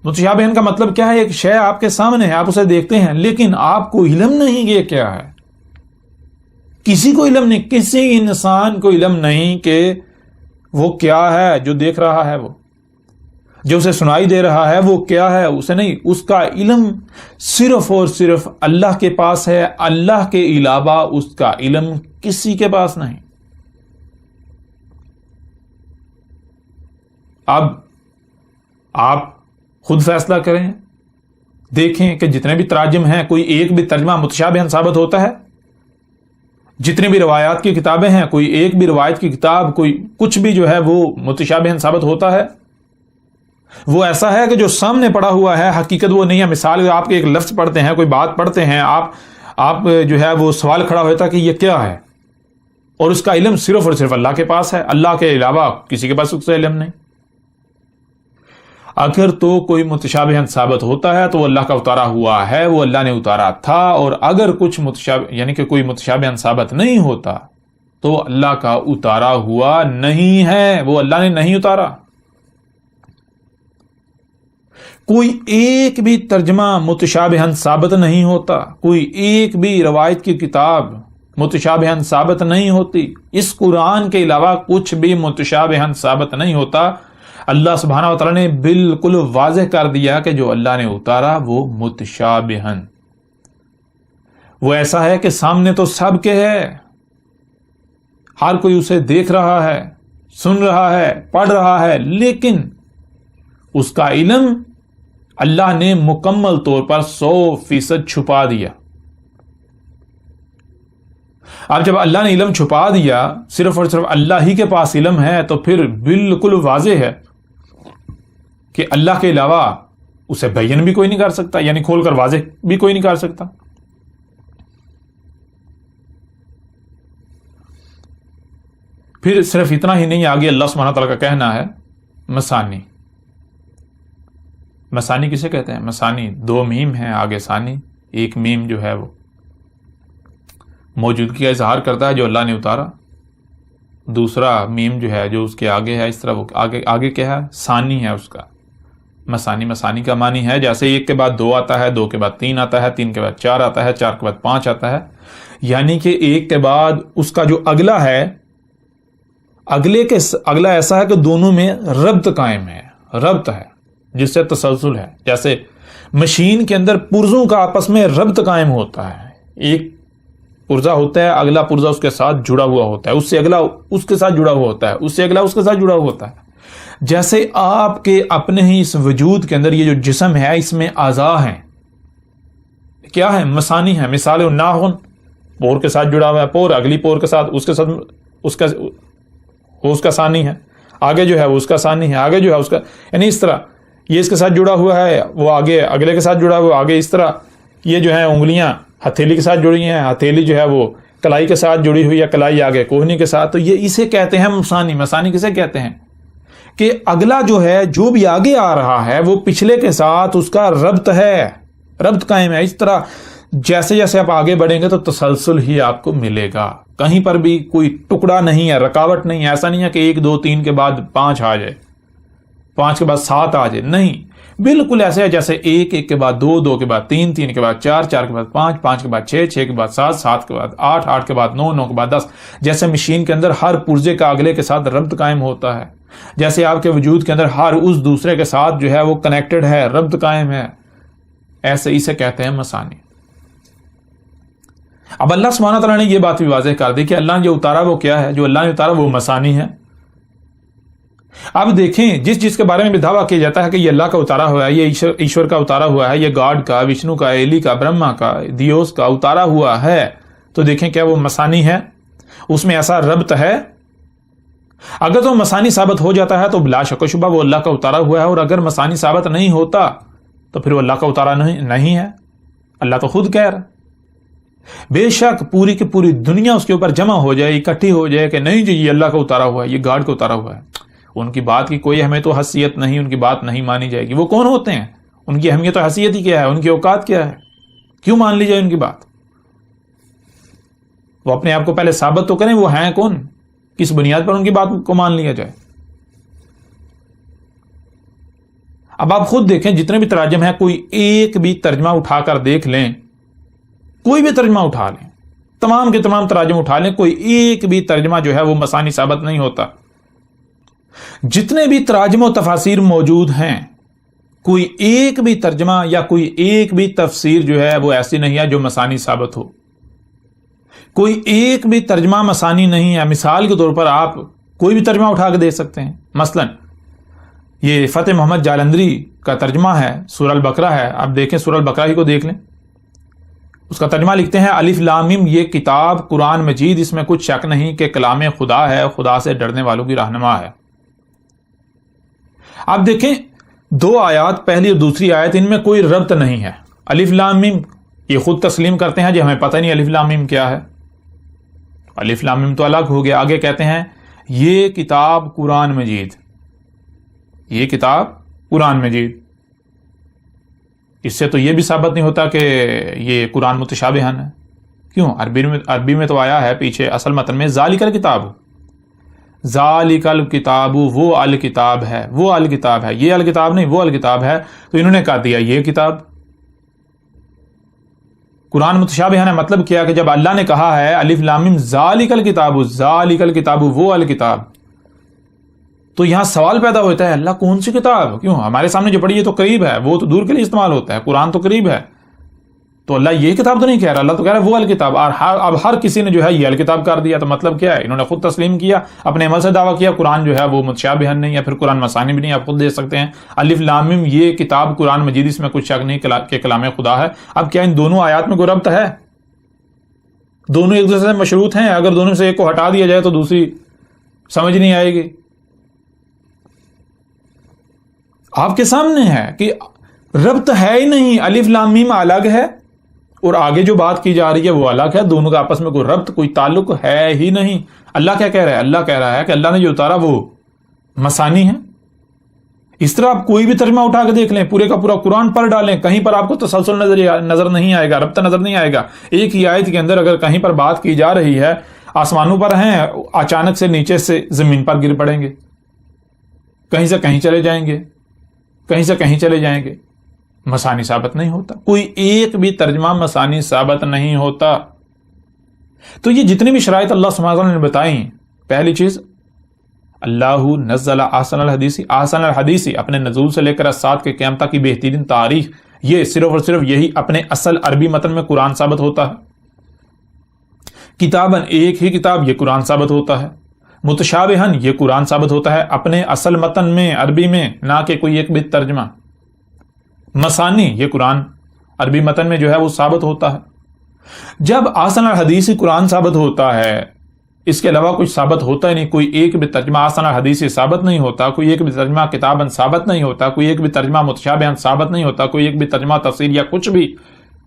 متشابہن کا مطلب کیا ہے؟ ایک شے آپ کے سامنے ہے، آپ اسے دیکھتے ہیں، لیکن آپ کو علم نہیں کہ یہ کیا ہے، کسی کو علم نہیں، کسی انسان کو علم نہیں کہ وہ کیا ہے جو دیکھ رہا ہے، وہ جو اسے سنائی دے رہا ہے وہ کیا ہے، اسے نہیں، اس کا علم صرف اور صرف اللہ کے پاس ہے، اللہ کے علاوہ اس کا علم کسی کے پاس نہیں۔ اب آپ خود فیصلہ کریں دیکھیں کہ جتنے بھی تراجم ہیں کوئی ایک بھی ترجمہ متشابہن ثابت ہوتا ہے؟ جتنی بھی روایات کی کتابیں ہیں کوئی ایک بھی روایت کی کتاب کوئی کچھ بھی جو ہے وہ متشابہن ثابت ہوتا ہے؟ وہ ایسا ہے کہ جو سامنے پڑا ہوا ہے حقیقت وہ نہیں ہے. مثال آپ ایک لفظ پڑھتے ہیں، کوئی بات پڑھتے ہیں، آپ جو ہے وہ سوال کھڑا ہوتا ہے کہ یہ کیا ہے، اور اس کا علم صرف اور صرف اللہ کے پاس ہے، اللہ کے علاوہ کسی کے پاس اس کا علم نہیں. اگر تو کوئی متشابہن ثابت ہوتا ہے تو وہ اللہ کا اتارا ہوا ہے، وہ اللہ نے اتارا تھا. اور اگر کچھ یعنی کہ کوئی متشابہن ثابت نہیں ہوتا تو اللہ کا اتارا ہوا نہیں ہے، وہ اللہ نے نہیں اتارا. کوئی ایک بھی ترجمہ متشابہن ثابت نہیں ہوتا، کوئی ایک بھی روایت کی کتاب متشابہن ثابت نہیں ہوتی. اس قرآن کے علاوہ کچھ بھی متشابہن ثابت نہیں ہوتا. اللہ سبحانہ و تعالیٰ نے بالکل واضح کر دیا کہ جو اللہ نے اتارا وہ متشابہن، وہ ایسا ہے کہ سامنے تو سب کے ہے، ہر کوئی اسے دیکھ رہا ہے، سن رہا ہے، پڑھ رہا ہے، لیکن اس کا علم اللہ نے مکمل طور پر 100% چھپا دیا. اب جب اللہ نے علم چھپا دیا، صرف اور صرف اللہ ہی کے پاس علم ہے، تو پھر بالکل واضح ہے کہ اللہ کے علاوہ اسے بیان بھی کوئی نہیں کر سکتا، یعنی کھول کر واضح بھی کوئی نہیں کر سکتا. پھر صرف اتنا ہی نہیں، آگے اللہ سبحانہ تعالیٰ کا کہنا ہے مسانی. مسانی کسے کہتے ہیں؟ مسانی 2 میم ہیں، آگے ثانی. ایک میم جو ہے وہ موجودگی کا اظہار کرتا ہے جو اللہ نے اتارا، دوسرا میم جو ہے جو اس کے آگے ہے، اس طرح وہ آگے کیا ہے؟ ثانی ہے اس کا. مسانی کا معنی ہے جیسے 1 کے بعد 2 آتا ہے، 2 کے بعد 3 آتا ہے، 3 کے بعد 4 آتا ہے، 4 کے بعد 5 آتا ہے. یعنی کہ 1 کے بعد اس کا جو اگلا ہے، اگلا ایسا ہے کہ دونوں میں ربط قائم ہے، ربط ہے جس سے تسلسل ہے. جیسے مشین کے اندر پرزوں کا آپس میں ربط قائم ہوتا ہے، ایک پرزا ہوتا ہے، اگلا پرزا اس کے ساتھ جڑا ہوا ہوتا ہے، اس سے اگلا اس کے ساتھ جڑا ہوا ہوتا ہے، اس سے اگلا اس کے ساتھ جڑا ہوا ہوتا ہے. جیسے آپ کے اپنے ہی اس وجود کے اندر یہ جو جسم ہے اس میں اعضاء ہیں، کیا ہے؟ مسانی ہے. مثال ناخن پور کے ساتھ جڑا ہوا ہے، پور اگلی پور کے ساتھ اس کا ثانی ہے، آگے جو ہے وہ اس کا ثانی ہے، آگے جو ہے اس کا، یعنی اس طرح یہ اس کے ساتھ جڑا ہوا ہے، وہ آگے اگلے کے ساتھ جڑا ہوا، آگے اس طرح. یہ جو ہے انگلیاں ہتھیلی کے ساتھ جڑی ہیں، ہتھیلی جو ہے وہ کلائی کے ساتھ جڑی ہوئی ہے، کلائی آگے کوہنی کے ساتھ. تو یہ اسے کہتے ہیں مسانی. مسانی کسے کہتے ہیں؟ کہ اگلا جو ہے جو بھی آگے آ رہا ہے وہ پچھلے کے ساتھ اس کا ربط ہے، ربط قائم ہے. اس طرح جیسے جیسے آپ آگے بڑھیں گے تو تسلسل ہی آپ کو ملے گا، کہیں پر بھی کوئی ٹکڑا نہیں ہے، رکاوٹ نہیں ہے. ایسا نہیں ہے کہ 1 2 3 کے بعد 5 آ جائے، 5 کے بعد 7 آ جائے، نہیں. بالکل ایسے ہے جیسے 1 1 کے بعد 2 2 کے بعد 3 3 کے بعد 4 4 کے بعد 5 5 کے بعد 6 6 کے بعد 7 7 کے بعد 8 8 کے بعد 9 9 کے بعد 10. جیسے مشین کے اندر ہر پرزے کا اگلے کے ساتھ ربط قائم ہوتا ہے، جیسے آپ کے وجود کے اندر ہر اس دوسرے کے ساتھ جو ہے وہ کنیکٹڈ ہے، ربط قائم ہے، ایسے اسے کہتے ہیں مسانی. اب اللہ سبحانہ تعالیٰ نے یہ بات بھی واضح کر دی کہ اللہ نے جو اتارا وہ کیا ہے، جو اللہ نے اتارا وہ مسانی ہے. اب دیکھیں جس کے بارے میں بھی دعویٰ کیا جاتا ہے کہ یہ اللہ کا اتارا ہوا ہے، یہ ایشور کا اتارا ہوا ہے، یہ گاڈ کا، وشنو کا، ایلی کا، برہما کا، دیوس کا اتارا ہوا ہے، تو دیکھیں کیا وہ مسانی ہے، اس میں ایسا ربط ہے. اگر تو مسانی ثابت ہو جاتا ہے تو بلا شک و شبہ وہ اللہ کا اتارا ہوا ہے، اور اگر مسانی ثابت نہیں ہوتا تو پھر وہ اللہ کا اتارا نہیں ہے. اللہ تو خود کہہ رہا بے شک پوری کی پوری دنیا اس کے اوپر جمع ہو جائے، اکٹھی ہو جائے کہ نہیں جی یہ اللہ کا اتارا ہوا ہے، یہ گاڈ کا اتارا ہوا ہے، ان کی بات کی کوئی اہمیت و حیثیت نہیں، ان کی بات نہیں مانی جائے گی. وہ کون ہوتے ہیں؟ ان کی اہمیت و حیثیت ہی کیا ہے؟ ان کی اوقات کیا ہے؟ کیوں مان لی جائے ان کی بات؟ وہ اپنے آپ کو پہلے ثابت تو کریں وہ ہیں کون، کس بنیاد پر ان کی بات کو مان لیا جائے. اب آپ خود دیکھیں جتنے بھی تراجم ہیں، کوئی ایک بھی ترجمہ اٹھا کر دیکھ لیں، کوئی بھی ترجمہ اٹھا لیں، تمام کے تمام تراجم اٹھا لیں، کوئی ایک بھی ترجمہ جو ہے وہ مسانی ثابت نہیں ہوتا. جتنے بھی تراجم و تفاسیر موجود ہیں، کوئی ایک بھی ترجمہ یا کوئی ایک بھی تفسیر جو ہے وہ ایسی نہیں ہے جو مسانی ثابت ہو. کوئی ایک بھی ترجمہ مسانی نہیں ہے. مثال کے طور پر آپ کوئی بھی ترجمہ اٹھا کے دے سکتے ہیں. مثلا یہ فتح محمد جالندری کا ترجمہ ہے، سورہ البقرہ ہے، آپ دیکھیں سورہ البقرہ ہی کو دیکھ لیں، اس کا ترجمہ لکھتے ہیں الف لام میم، یہ کتاب قرآن مجید، اس میں کچھ شک نہیں کہ کلام خدا ہے، خدا سے ڈرنے والوں کی رہنما ہے۔ آپ دیکھیں دو آیات، پہلی اور دوسری آیت، ان میں کوئی ربط نہیں ہے۔ الف لام میم یہ خود تسلیم کرتے ہیں جی ہمیں پتہ نہیں الف لام میم کیا ہے، الف لام میم تو الگ ہو گیا۔ آگے کہتے ہیں یہ کتاب قرآن مجید، یہ کتاب قرآن مجید، اس سے تو یہ بھی ثابت نہیں ہوتا کہ یہ قرآن متشابہن ہے۔ کیوں؟ عربی میں تو آیا ہے پیچھے اصل متن میں ذالک الکتاب، ذالک الکتاب، وہ الکتاب ہے، وہ الکتاب ہے، یہ الکتاب نہیں وہ الکتاب ہے، تو انہوں نے کہا دیا یہ کتاب قرآن متشابہن ہے۔ مطلب کیا کہ جب اللہ نے کہا ہے الف لام میم ذالک الکتاب، ذالک الکتاب وہ الکتاب، تو یہاں سوال پیدا ہوتا ہے اللہ کون سی کتاب؟ کیوں ہمارے سامنے جو پڑھی ہے تو قریب ہے، وہ تو دور کے لیے استعمال ہوتا ہے، قرآن تو قریب ہے، تو اللہ یہ کتاب تو نہیں کہہ رہا، اللہ تو کہہ رہا ہے وہ الکتاب۔ اور اب ہر کسی نے جو ہے یہ الکتاب کر دیا، تو مطلب کیا ہے؟ انہوں نے خود تسلیم کیا، اپنے عمل سے دعویٰ کیا قرآن جو ہے وہ متشابہن نہیں ہے، پھر قرآن مثانی بھی نہیں، آپ خود دیکھ سکتے ہیں الف لام میم یہ کتاب قرآن مجید، اس میں کچھ شک نہیں کہ کلام خدا ہے۔ اب کیا ان دونوں آیات میں کوئی ربط ہے؟ دونوں ایک دوسرے سے مشروط ہیں، اگر دونوں سے ایک کو ہٹا دیا جائے تو دوسری سمجھ نہیں آئے گی۔ آپ کے سامنے ہے کہ ربط ہے ہی نہیں، الف لام میم الگ ہے اور آگے جو بات کی جا رہی ہے وہ الگ ہے، دونوں کا آپس میں کوئی ربط کوئی تعلق ہے ہی نہیں۔ اللہ کیا کہہ رہا ہے؟ اللہ کہہ رہا ہے کہ اللہ نے جو اتارا وہ مثانی ہے۔ اس طرح آپ کوئی بھی ترجمہ اٹھا کے دیکھ لیں، پورے کا پورا قرآن پر ڈالیں، کہیں پر آپ کو تسلسل نظر نہیں آئے گا، ربط نظر نہیں آئے گا۔ ایک ہی آیت کے اندر اگر کہیں پر بات کی جا رہی ہے آسمانوں پر ہیں، اچانک سے نیچے سے زمین پر گر پڑیں گے، کہیں سے کہیں چلے جائیں گے، کہیں سے کہیں چلے جائیں گے، مثانی ثابت نہیں ہوتا، کوئی ایک بھی ترجمہ مثانی ثابت نہیں ہوتا۔ تو یہ جتنی بھی شرائط اللہ سبحانہ وتعالی نے بتائیں، پہلی چیز اللہ نزل احسن الحدیث، احسن الحدیث اپنے نزول سے لے کر سات کے قیامت تک کی بہترین تاریخ، یہ صرف اور صرف یہی اپنے اصل عربی متن میں قرآن ثابت ہوتا ہے۔ کتاباً ایک ہی کتاب، یہ قرآن ثابت ہوتا ہے۔ متشابہن یہ قرآن ثابت ہوتا ہے اپنے اصل متن میں عربی میں، نہ کہ کوئی ایک بھی ترجمہ۔ مثانی یہ قرآن عربی متن میں جو ہے وہ ثابت ہوتا ہے۔ جب احسن الحدیث قرآن ثابت ہوتا ہے، اس کے علاوہ کچھ ثابت ہوتا ہی نہیں، کوئی ایک بھی ترجمہ احسن الحدیث ثابت نہیں ہوتا، کوئی ایک بھی ترجمہ کتاباً ثابت نہیں ہوتا، کوئی ایک بھی ترجمہ متشابہن ثابت نہیں ہوتا، کوئی ایک بھی ترجمہ تفسیر یا کچھ بھی،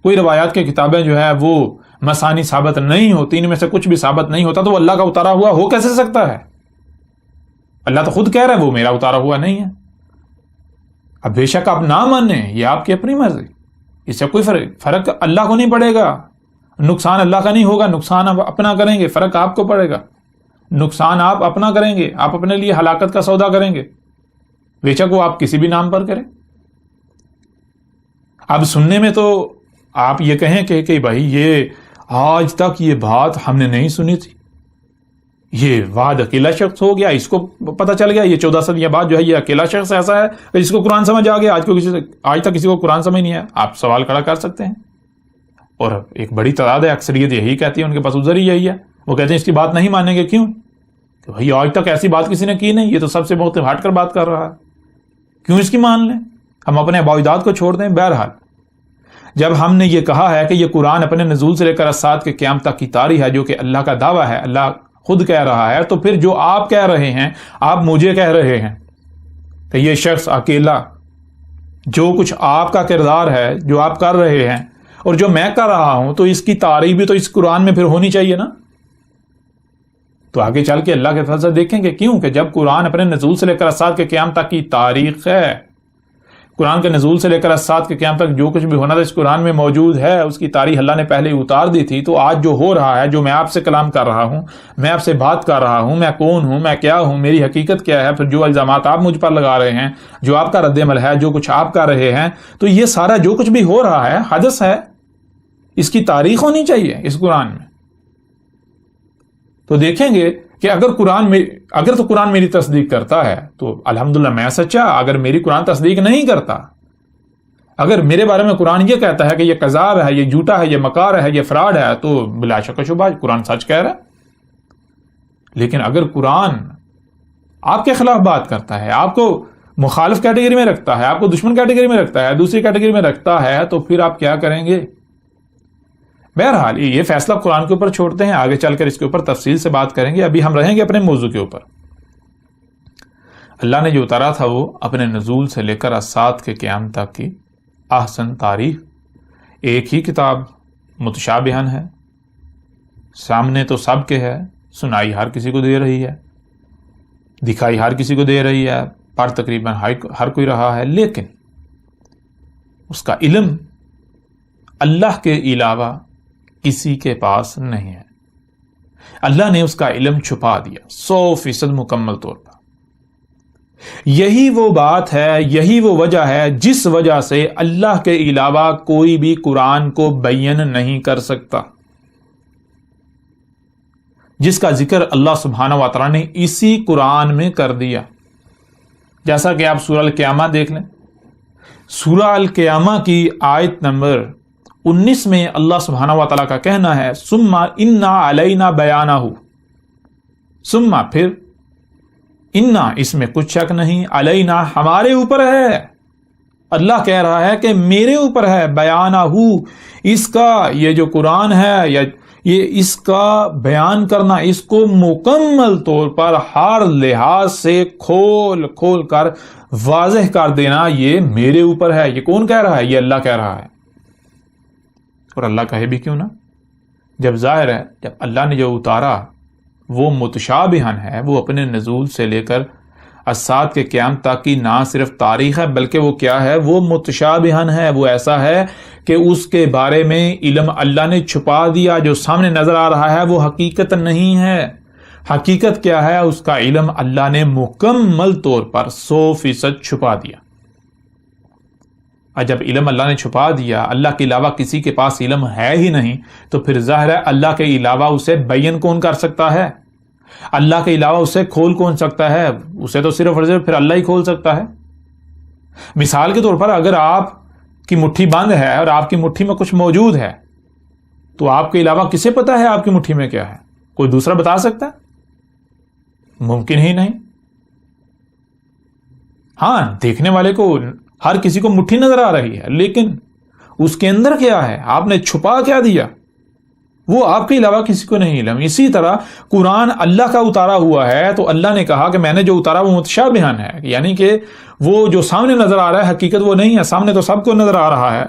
کوئی روایات کی کتابیں جو ہے وہ مثانی ثابت نہیں ہوتی، ان میں سے کچھ بھی ثابت نہیں ہوتا، تو وہ اللہ کا اتارا ہوا ہو کیسے سکتا ہے؟ اللہ تو خود کہہ رہا ہے وہ میرا اتارا ہوا نہیں ہے۔ اب بے شک آپ نہ مانیں، یہ آپ کی اپنی مرضی، اس سے کوئی فرق اللہ کو نہیں پڑے گا، نقصان اللہ کا نہیں ہوگا، نقصان آپ اپنا کریں گے، فرق آپ کو پڑے گا، نقصان آپ اپنا کریں گے، آپ اپنے لیے ہلاکت کا سودا کریں گے، بے شک وہ آپ کسی بھی نام پر کریں۔ اب سننے میں تو آپ یہ کہیں کہ بھائی یہ آج تک یہ بات ہم نے نہیں سنی تھی، یہ واحد اکیلا شخص ہو گیا، اس کو پتہ چل گیا، یہ 14 صدیاں بعد جو ہے یہ اکیلا شخص ایسا ہے کہ جس کو قرآن سمجھ آ گیا، آج تک کسی کو قرآن سمجھ نہیں آیا۔ آپ سوال کھڑا کر سکتے ہیں، اور ایک بڑی تعداد ہے، اکثریت یہی کہتی ہے، ان کے پاس عذر ہی یہی ہے، وہ کہتے ہیں اس کی بات نہیں مانیں گے۔ کیوں؟ کہ بھائی آج تک ایسی بات کسی نے کی نہیں، یہ تو سب سے بہت ہٹ کر بات کر رہا ہے، کیوں اس کی مان لیں؟ ہم اپنے اباؤ کو چھوڑ دیں۔ بہرحال جب ہم نے یہ کہا ہے کہ یہ قرآن اپنے نزول سے لے کر اسات کے قیامت تک کی تاریخ ہے، جو کہ اللہ کا دعویٰ ہے، اللہ خود کہہ رہا ہے، تو پھر جو آپ کہہ رہے ہیں، آپ مجھے کہہ رہے ہیں کہ یہ شخص اکیلا، جو کچھ آپ کا کردار ہے، جو آپ کر رہے ہیں اور جو میں کر رہا ہوں، تو اس کی تعریف بھی تو اس قرآن میں پھر ہونی چاہیے نا۔ تو آگے چل کے اللہ کے فضل سے دیکھیں گے، کیوں کہ جب قرآن اپنے نزول سے لے کر اسات کے قیامت تک کی تاریخ ہے، قرآن کے نزول سے لے کر اسات کے قیامت تک جو کچھ بھی ہونا تھا اس قرآن میں موجود ہے، اس کی تاریخ اللہ نے پہلے اتار دی تھی۔ تو آج جو ہو رہا ہے، جو میں آپ سے کلام کر رہا ہوں، میں آپ سے بات کر رہا ہوں، میں کون ہوں، میں کیا ہوں، میری حقیقت کیا ہے، پھر جو الزامات آپ مجھ پر لگا رہے ہیں، جو آپ کا رد عمل ہے، جو کچھ آپ کر رہے ہیں، تو یہ سارا جو کچھ بھی ہو رہا ہے حدث ہے، اس کی تاریخ ہونی چاہیے اس قرآن میں۔ تو دیکھیں گے کہ اگر تو قرآن میری تصدیق کرتا ہے تو الحمدللہ میں سچا، اگر میری قرآن تصدیق نہیں کرتا، اگر میرے بارے میں قرآن یہ کہتا ہے کہ یہ کذاب ہے، یہ جھوٹا ہے، یہ مکار ہے، یہ فراڈ ہے، تو بلا شک و شبہ قرآن سچ کہہ رہا ہے۔ لیکن اگر قرآن آپ کے خلاف بات کرتا ہے، آپ کو مخالف کیٹیگری میں رکھتا ہے، آپ کو دشمن کیٹیگری میں رکھتا ہے، دوسری کیٹیگری میں رکھتا ہے، تو پھر آپ کیا کریں گے؟ بہرحال یہ فیصلہ قرآن کے اوپر چھوڑتے ہیں، آگے چل کر اس کے اوپر تفصیل سے بات کریں گے، ابھی ہم رہیں گے اپنے موضوع کے اوپر۔ اللہ نے جو اتارا تھا وہ اپنے نزول سے لے کر اسات کے قیام تک کی احسن تاریخ، ایک ہی کتاب متشابہن ہے، سامنے تو سب کے ہے، سنائی ہر کسی کو دے رہی ہے، دکھائی ہر کسی کو دے رہی ہے، پر تقریباً ہر کوئی رہا ہے، لیکن اس کا علم اللہ کے علاوہ کسی کے پاس نہیں ہے۔ اللہ نے اس کا علم چھپا دیا 100% مکمل طور پر۔ یہی وہ بات ہے، یہی وہ وجہ ہے جس وجہ سے اللہ کے علاوہ کوئی بھی قرآن کو بیان نہیں کر سکتا، جس کا ذکر اللہ سبحانہ و تعالیٰ نے اسی قرآن میں کر دیا۔ جیسا کہ آپ سورہ القیامہ دیکھ لیں، سورہ القیامہ کی آیت نمبر 19 میں اللہ سبحانہ و تعالیٰ کا کہنا ہے ثم انا علینا بیانہ، ثم پھر، انا اس میں کچھ شک نہیں، علینا ہمارے اوپر ہے، اللہ کہہ رہا ہے کہ میرے اوپر ہے، بیانہ اس کا، یہ جو قرآن ہے یا یہ اس کا بیان کرنا، اس کو مکمل طور پر ہر لحاظ سے کھول کھول کر واضح کر دینا، یہ میرے اوپر ہے۔ یہ کون کہہ رہا ہے؟ یہ اللہ کہہ رہا ہے۔ اور اللہ کہے بھی کیوں نہ، جب ظاہر ہے جب اللہ نے جو اتارا وہ متشابہن ہے، وہ اپنے نزول سے لے کر اسات کے قیام تک کی نہ صرف تاریخ ہے بلکہ وہ کیا ہے؟ وہ متشابہن ہے، وہ ایسا ہے کہ اس کے بارے میں علم اللہ نے چھپا دیا، جو سامنے نظر آ رہا ہے وہ حقیقت نہیں ہے۔ حقیقت کیا ہے؟ اس کا علم اللہ نے مکمل طور پر 100% چھپا دیا۔ اور جب علم اللہ نے چھپا دیا، اللہ کے علاوہ کسی کے پاس علم ہے ہی نہیں، تو پھر ظاہر ہے اللہ کے علاوہ اسے بیان کون کر سکتا ہے؟ اللہ کے علاوہ اسے کھول کون سکتا ہے؟ اسے تو صرف اور صرف پھر اللہ ہی کھول سکتا ہے۔ مثال کے طور پر اگر آپ کی مٹھی بند ہے اور آپ کی مٹھی میں کچھ موجود ہے، تو آپ کے علاوہ کسے پتا ہے آپ کی مٹھی میں کیا ہے؟ کوئی دوسرا بتا سکتا ہے؟ ممکن ہی نہیں۔ ہاں، دیکھنے والے کو، ہر کسی کو مٹھی نظر آ رہی ہے، لیکن اس کے اندر کیا ہے؟ آپ نے چھپا کیا دیا؟ وہ آپ کے علاوہ کسی کو نہیں علم۔ اسی طرح قرآن اللہ کا اتارا ہوا ہے، تو اللہ نے کہا کہ میں نے جو اتارا وہ متشابہن ہے، یعنی کہ وہ جو سامنے نظر آ رہا ہے حقیقت وہ نہیں ہے۔ سامنے تو سب کو نظر آ رہا ہے،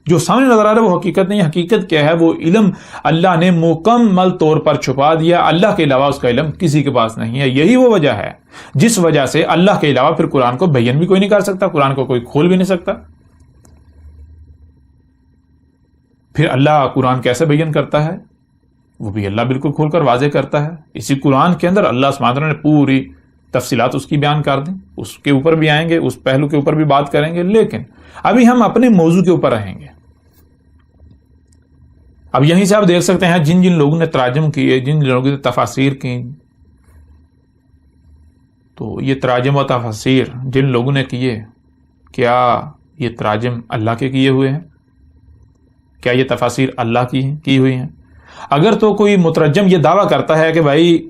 جو سامنے نظر آ رہا ہے وہ حقیقت نہیں ہے۔ حقیقت کیا ہے؟ وہ علم اللہ نے مکمل طور پر چھپا دیا، اللہ کے علاوہ اس کا علم کسی کے پاس نہیں ہے۔ یہی وہ وجہ ہے جس وجہ سے اللہ کے علاوہ پھر قرآن کو بیان بھی کوئی نہیں کر سکتا، قرآن کو کوئی کھول بھی نہیں سکتا۔ پھر اللہ قرآن کیسے بیان کرتا ہے؟ وہ بھی اللہ بالکل کھول کر واضح کرتا ہے۔ اسی قرآن کے اندر اللہ سبحانہ وتعالیٰ نے پوری تفصیلات اس کی بیان کر دیں، اس کے اوپر بھی آئیں گے، اس پہلو کے اوپر بھی بات کریں گے، لیکن ابھی ہم اپنے موضوع کے اوپر رہیں گے۔ اب یہیں سے آپ دیکھ سکتے ہیں جن جن لوگوں نے تراجم کیے، جن لوگوں نے تفاسیر کی، تو یہ تراجم و تفاسیر جن لوگوں نے کیے، کیا یہ تراجم اللہ کے کیے ہوئے ہیں؟ کیا یہ تفاسیر اللہ کی ہوئی ہیں؟ اگر تو کوئی مترجم یہ دعویٰ کرتا ہے کہ بھائی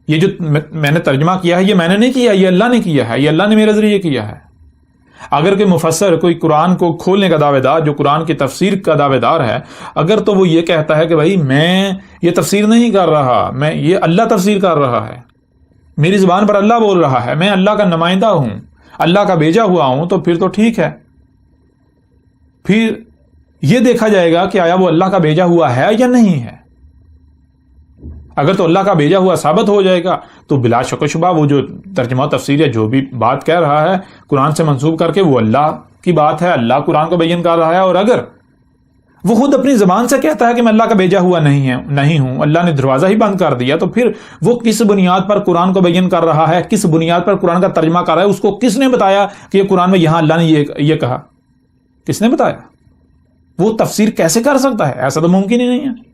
یہ جو میں نے ترجمہ کیا ہے یہ میں نے نہیں کیا، یہ اللہ نے کیا ہے، یہ اللہ نے میرے ذریعے کیا ہے۔ اگر کوئی مفسر کوئی قرآن کو کھولنے کا دعوے دار، جو قرآن کی تفسیر کا دعوے دار ہے، اگر تو وہ یہ کہتا ہے کہ بھائی میں یہ تفسیر نہیں کر رہا، میں یہ اللہ تفسیر کر رہا ہے، میری زبان پر اللہ بول رہا ہے، میں اللہ کا نمائندہ ہوں، اللہ کا بھیجا ہوا ہوں، تو پھر تو ٹھیک ہے۔ پھر یہ دیکھا جائے گا کہ آیا وہ اللہ کا بھیجا ہوا ہے یا نہیں ہے۔ اگر تو اللہ کا بھیجا ہوا ثابت ہو جائے گا تو بلا شک و شبہ وہ جو ترجمہ تفسیر یا جو بھی بات کہہ رہا ہے قرآن سے منسوب کر کے، وہ اللہ کی بات ہے، اللہ قرآن کو بیان کر رہا ہے۔ اور اگر وہ خود اپنی زبان سے کہتا ہے کہ میں اللہ کا بھیجا ہوا نہیں ہوں، اللہ نے دروازہ ہی بند کر دیا، تو پھر وہ کس بنیاد پر قرآن کو بیان کر رہا ہے، کس بنیاد پر قرآن کا ترجمہ کر رہا ہے؟ اس کو کس نے بتایا کہ یہ قرآن میں یہاں اللہ نے یہ کہا؟ کس نے بتایا؟ وہ تفسیر کیسے کر سکتا ہے؟ ایسا تو ممکن ہی نہیں ہے۔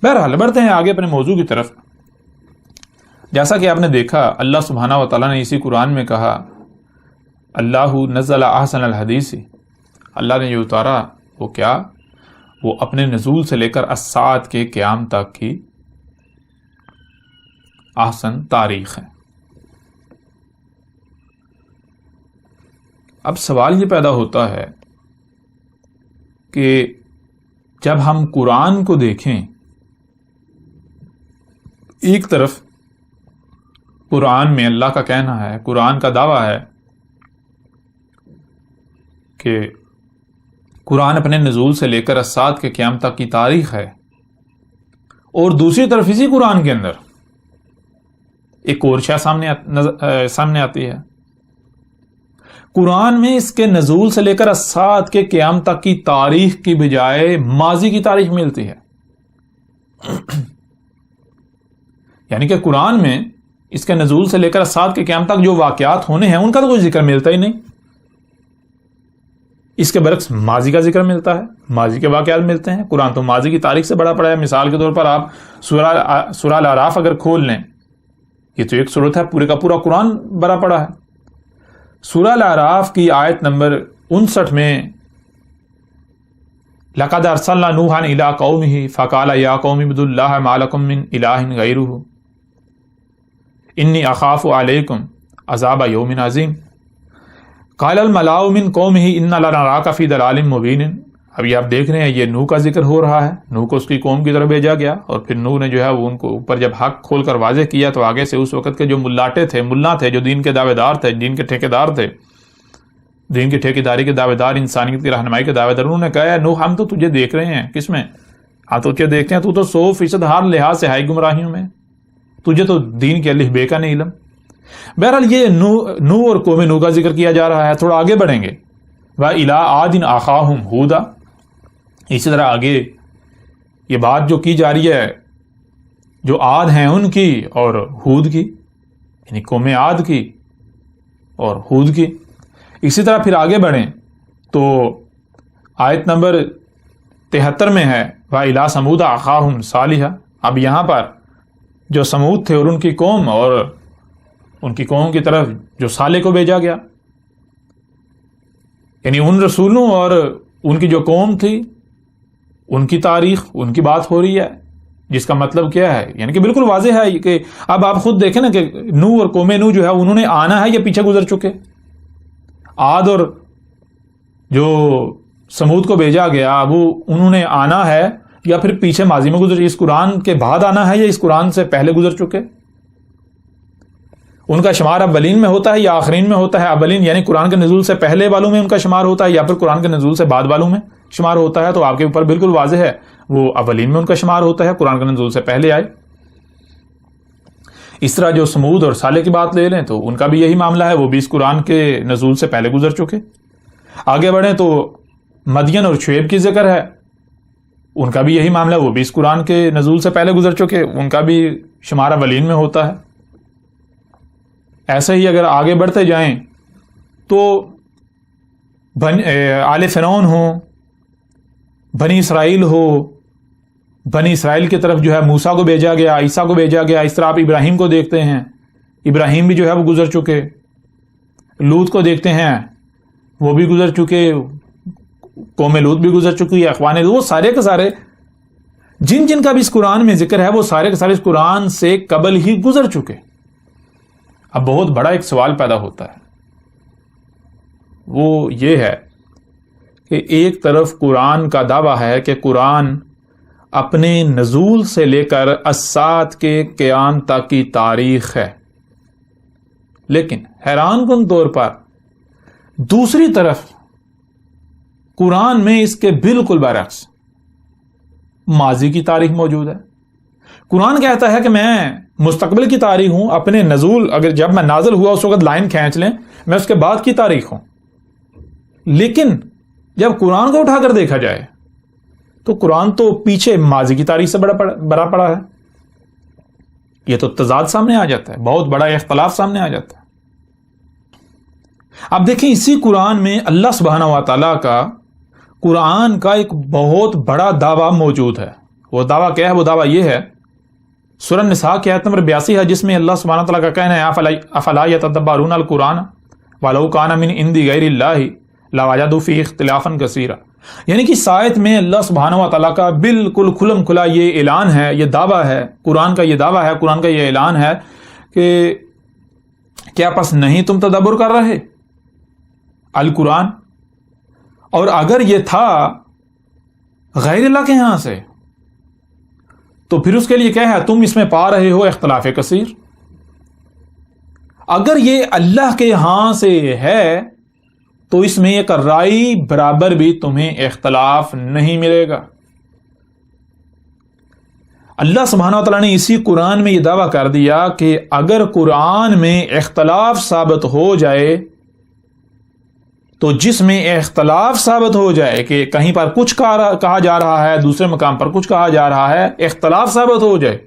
بہرحال بڑھتے ہیں آگے اپنے موضوع کی طرف۔ جیسا کہ آپ نے دیکھا اللہ سبحانہ و تعالیٰ نے اسی قرآن میں کہا اللہ نزل احسن الحدیث، اللہ نے جو اتارا وہ کیا؟ وہ اپنے نزول سے لے کر اسات کے قیام تک کی احسن تاریخ ہے۔ اب سوال یہ پیدا ہوتا ہے کہ جب ہم قرآن کو دیکھیں، ایک طرف قرآن میں اللہ کا کہنا ہے، قرآن کا دعویٰ ہے کہ قرآن اپنے نزول سے لے کر الساعت کے قیام تک کی تاریخ ہے، اور دوسری طرف اسی قرآن کے اندر ایک اور شے سامنے آتی ہے۔ قرآن میں اس کے نزول سے لے کر الساعت کے قیام تک کی تاریخ کی بجائے ماضی کی تاریخ ملتی ہے، یعنی کہ قرآن میں اس کے نزول سے لے کر الساعت کے قیام تک جو واقعات ہونے ہیں ان کا تو کوئی ذکر ملتا ہی نہیں، اس کے برعکس ماضی کا ذکر ملتا ہے، ماضی کے واقعات ملتے ہیں۔ قرآن تو ماضی کی تاریخ سے بڑا پڑا ہے۔ مثال کے طور پر آپ سورہ الاعراف اگر کھول لیں، یہ تو ایک سورت ہے، پورے کا پورا قرآن بڑا پڑا ہے۔ سورہ الاعراف کی آیت نمبر 59 میں لَقَدْ أَرْسَلْنَا نُوحًا إِلَىٰ قَوْمِهِ فَقَالَ يَا قَوْمِ اعْبُدُوا اللَّهَ مَا لَكُم مِّنْ إِلَٰهٍ غَيْرُهُ إِنِّي أَخَافُ عَلَيْكُمْ عَذَابَ يَوْمٍ عَظِيمٍ قَالَ الْمَلَأُ مِنْ قَوْمِهِ إِنَّا لَنَرَاكَ فِي ضَلَالٍ مُّبِينٍ۔ ابھی آپ دیکھ رہے ہیں یہ نوح کا ذکر ہو رہا ہے، نوح کو اس کی قوم کی طرف بھیجا گیا، اور پھر نوح نے جو ہے وہ ان کو اوپر جب حق کھول کر واضح کیا تو آگے سے اس وقت کے جو ملا تھے جو دین کے دعوے دار تھے، دین کے ٹھیکیدار تھے، دین کی ٹھیکیداری کے دعوے دار، انسانیت کی رہنمائی کے دعوے دار، انہوں نے کہا نوح ہم تو تجھے دیکھ رہے ہیں، کس میں؟ ہاں تو تجھے دیکھتے ہیں، تو 100% ہر لحاظ سے ہائی گمراہیوں میں، تجھے تو دین کے الف بے کا نہیں علم۔ بہرحال یہ نوح اور قوم نوح کا ذکر کیا جا رہا ہے۔ تھوڑا آگے بڑھیں گے، وَإِلَىٰ عَادٍ أَخَاهُمْ هُودًا، اسی طرح آگے یہ بات جو کی جا رہی ہے جو عاد ہیں ان کی اور ہود کی، یعنی قوم عاد کی اور ہود کی۔ اسی طرح پھر آگے بڑھیں تو آیت نمبر 73 میں ہے وَإِلَىٰ ثَمُودَ أَخَاهُمْ صَالِحًا۔ اب یہاں پر جو سمود تھے اور ان کی قوم، اور ان کی قوم کی طرف جو صالح کو بھیجا گیا، یعنی ان رسولوں اور ان کی جو قوم تھی ان کی تاریخ، ان کی بات ہو رہی ہے، جس کا مطلب کیا ہے، یعنی کہ بالکل واضح ہے کہ اب آپ خود دیکھیں نا کہ نوح اور قوم نوح جو ہے انہوں نے آنا ہے یا پیچھے گزر چکے؟ عاد اور جو سمود کو بھیجا گیا وہ انہوں نے آنا ہے یا پھر پیچھے ماضی میں گزر، اس قرآن کے بعد آنا ہے یا اس قرآن سے پہلے گزر چکے؟ ان کا شمار اولین میں ہوتا ہے یا آخرین میں ہوتا ہے؟ اولین یعنی قرآن کے نزول سے پہلے والوں میں ان کا شمار ہوتا ہے یا پھر قرآن کے نزول سے بعد والوں میں شمار ہوتا ہے؟ تو آپ کے اوپر بالکل واضح ہے، وہ اولین میں ان کا شمار ہوتا ہے، قرآن کے نزول سے پہلے آئے۔ اس طرح جو سمود اور صالح کی بات لے لیں تو ان کا بھی یہی معاملہ ہے، وہ بھی اس قرآن کے نزول سے پہلے گزر چکے۔ آگے بڑھیں تو مدین اور شعیب کی ذکر ہے، ان کا بھی یہی معاملہ ہے، وہ بھی اس قرآن کے نزول سے پہلے گزر چکے، ان کا بھی شمار اولین میں ہوتا ہے۔ ایسے ہی اگر آگے بڑھتے جائیں تو آل فرعون ہو، بنی اسرائیل ہو، بنی اسرائیل کی طرف جو ہے موسیٰ کو بھیجا گیا، عیسیٰ کو بھیجا گیا۔ اس طرح آپ ابراہیم کو دیکھتے ہیں، ابراہیم بھی جو ہے وہ گزر چکے، لوط کو دیکھتے ہیں وہ بھی گزر چکے، قوم لوط بھی گزر چکی ہے، اخوان لوط، وہ سارے کے سارے جن کا بھی اس قرآن میں ذکر ہے وہ سارے کے سارے اس قرآن سے قبل ہی گزر چکے۔ اب بہت بڑا ایک سوال پیدا ہوتا ہے، وہ یہ ہے کہ ایک طرف قرآن کا دعویٰ ہے کہ قرآن اپنے نزول سے لے کر الساعت کے قیام تک کی تاریخ ہے، لیکن حیران کن طور پر دوسری طرف قرآن میں اس کے بالکل برعکس ماضی کی تاریخ موجود ہے۔ قرآن کہتا ہے کہ میں مستقبل کی تاریخ ہوں، اپنے نزول اگر جب میں نازل ہوا اس وقت لائن کھینچ لیں، میں اس کے بعد کی تاریخ ہوں، لیکن جب قرآن کو اٹھا کر دیکھا جائے تو قرآن تو پیچھے ماضی کی تاریخ سے بڑا پڑا ہے۔ یہ تو تضاد سامنے آ جاتا ہے، بہت بڑا اختلاف سامنے آ جاتا ہے۔ اب دیکھیں اسی قرآن میں اللہ سبحانہ و تعالیٰ کا قرآن کا ایک بہت بڑا دعویٰ موجود ہے۔ وہ دعویٰ کیا ہے؟ وہ دعویٰ یہ ہے، سورہ النساء کی آیت نمبر 82 ہے، جس میں اللہ سبحانہ وتعالیٰ کا کہنا ہے افلا یتدبرون القرآن ولو کان من عند غیر اللہ لوجدوا فیہ اختلافا کثیرا۔ یعنی کہ اس آیت میں اللہ سبحانہ وتعالیٰ کا بالکل کھلم کھلا یہ اعلان ہے، یہ دعویٰ ہے، قرآن کا یہ دعویٰ ہے، قرآن کا یہ اعلان ہے کہ کیا پس نہیں تم تدبر کر رہے؟ القرآن، اور اگر یہ تھا غیر اللہ کے ہاں سے تو پھر اس کے لیے کیا ہے؟ تم اس میں پا رہے ہو اختلاف کثیر۔ اگر یہ اللہ کے ہاں سے ہے تو اس میں ایک رائی برابر بھی تمہیں اختلاف نہیں ملے گا۔ اللہ سبحانہ و تعالیٰ نے اسی قرآن میں یہ دعویٰ کر دیا کہ اگر قرآن میں اختلاف ثابت ہو جائے تو جس میں اختلاف ثابت ہو جائے کہ کہیں پر کچھ کہا جا رہا ہے، دوسرے مقام پر کچھ کہا جا رہا ہے، اختلاف ثابت ہو جائے،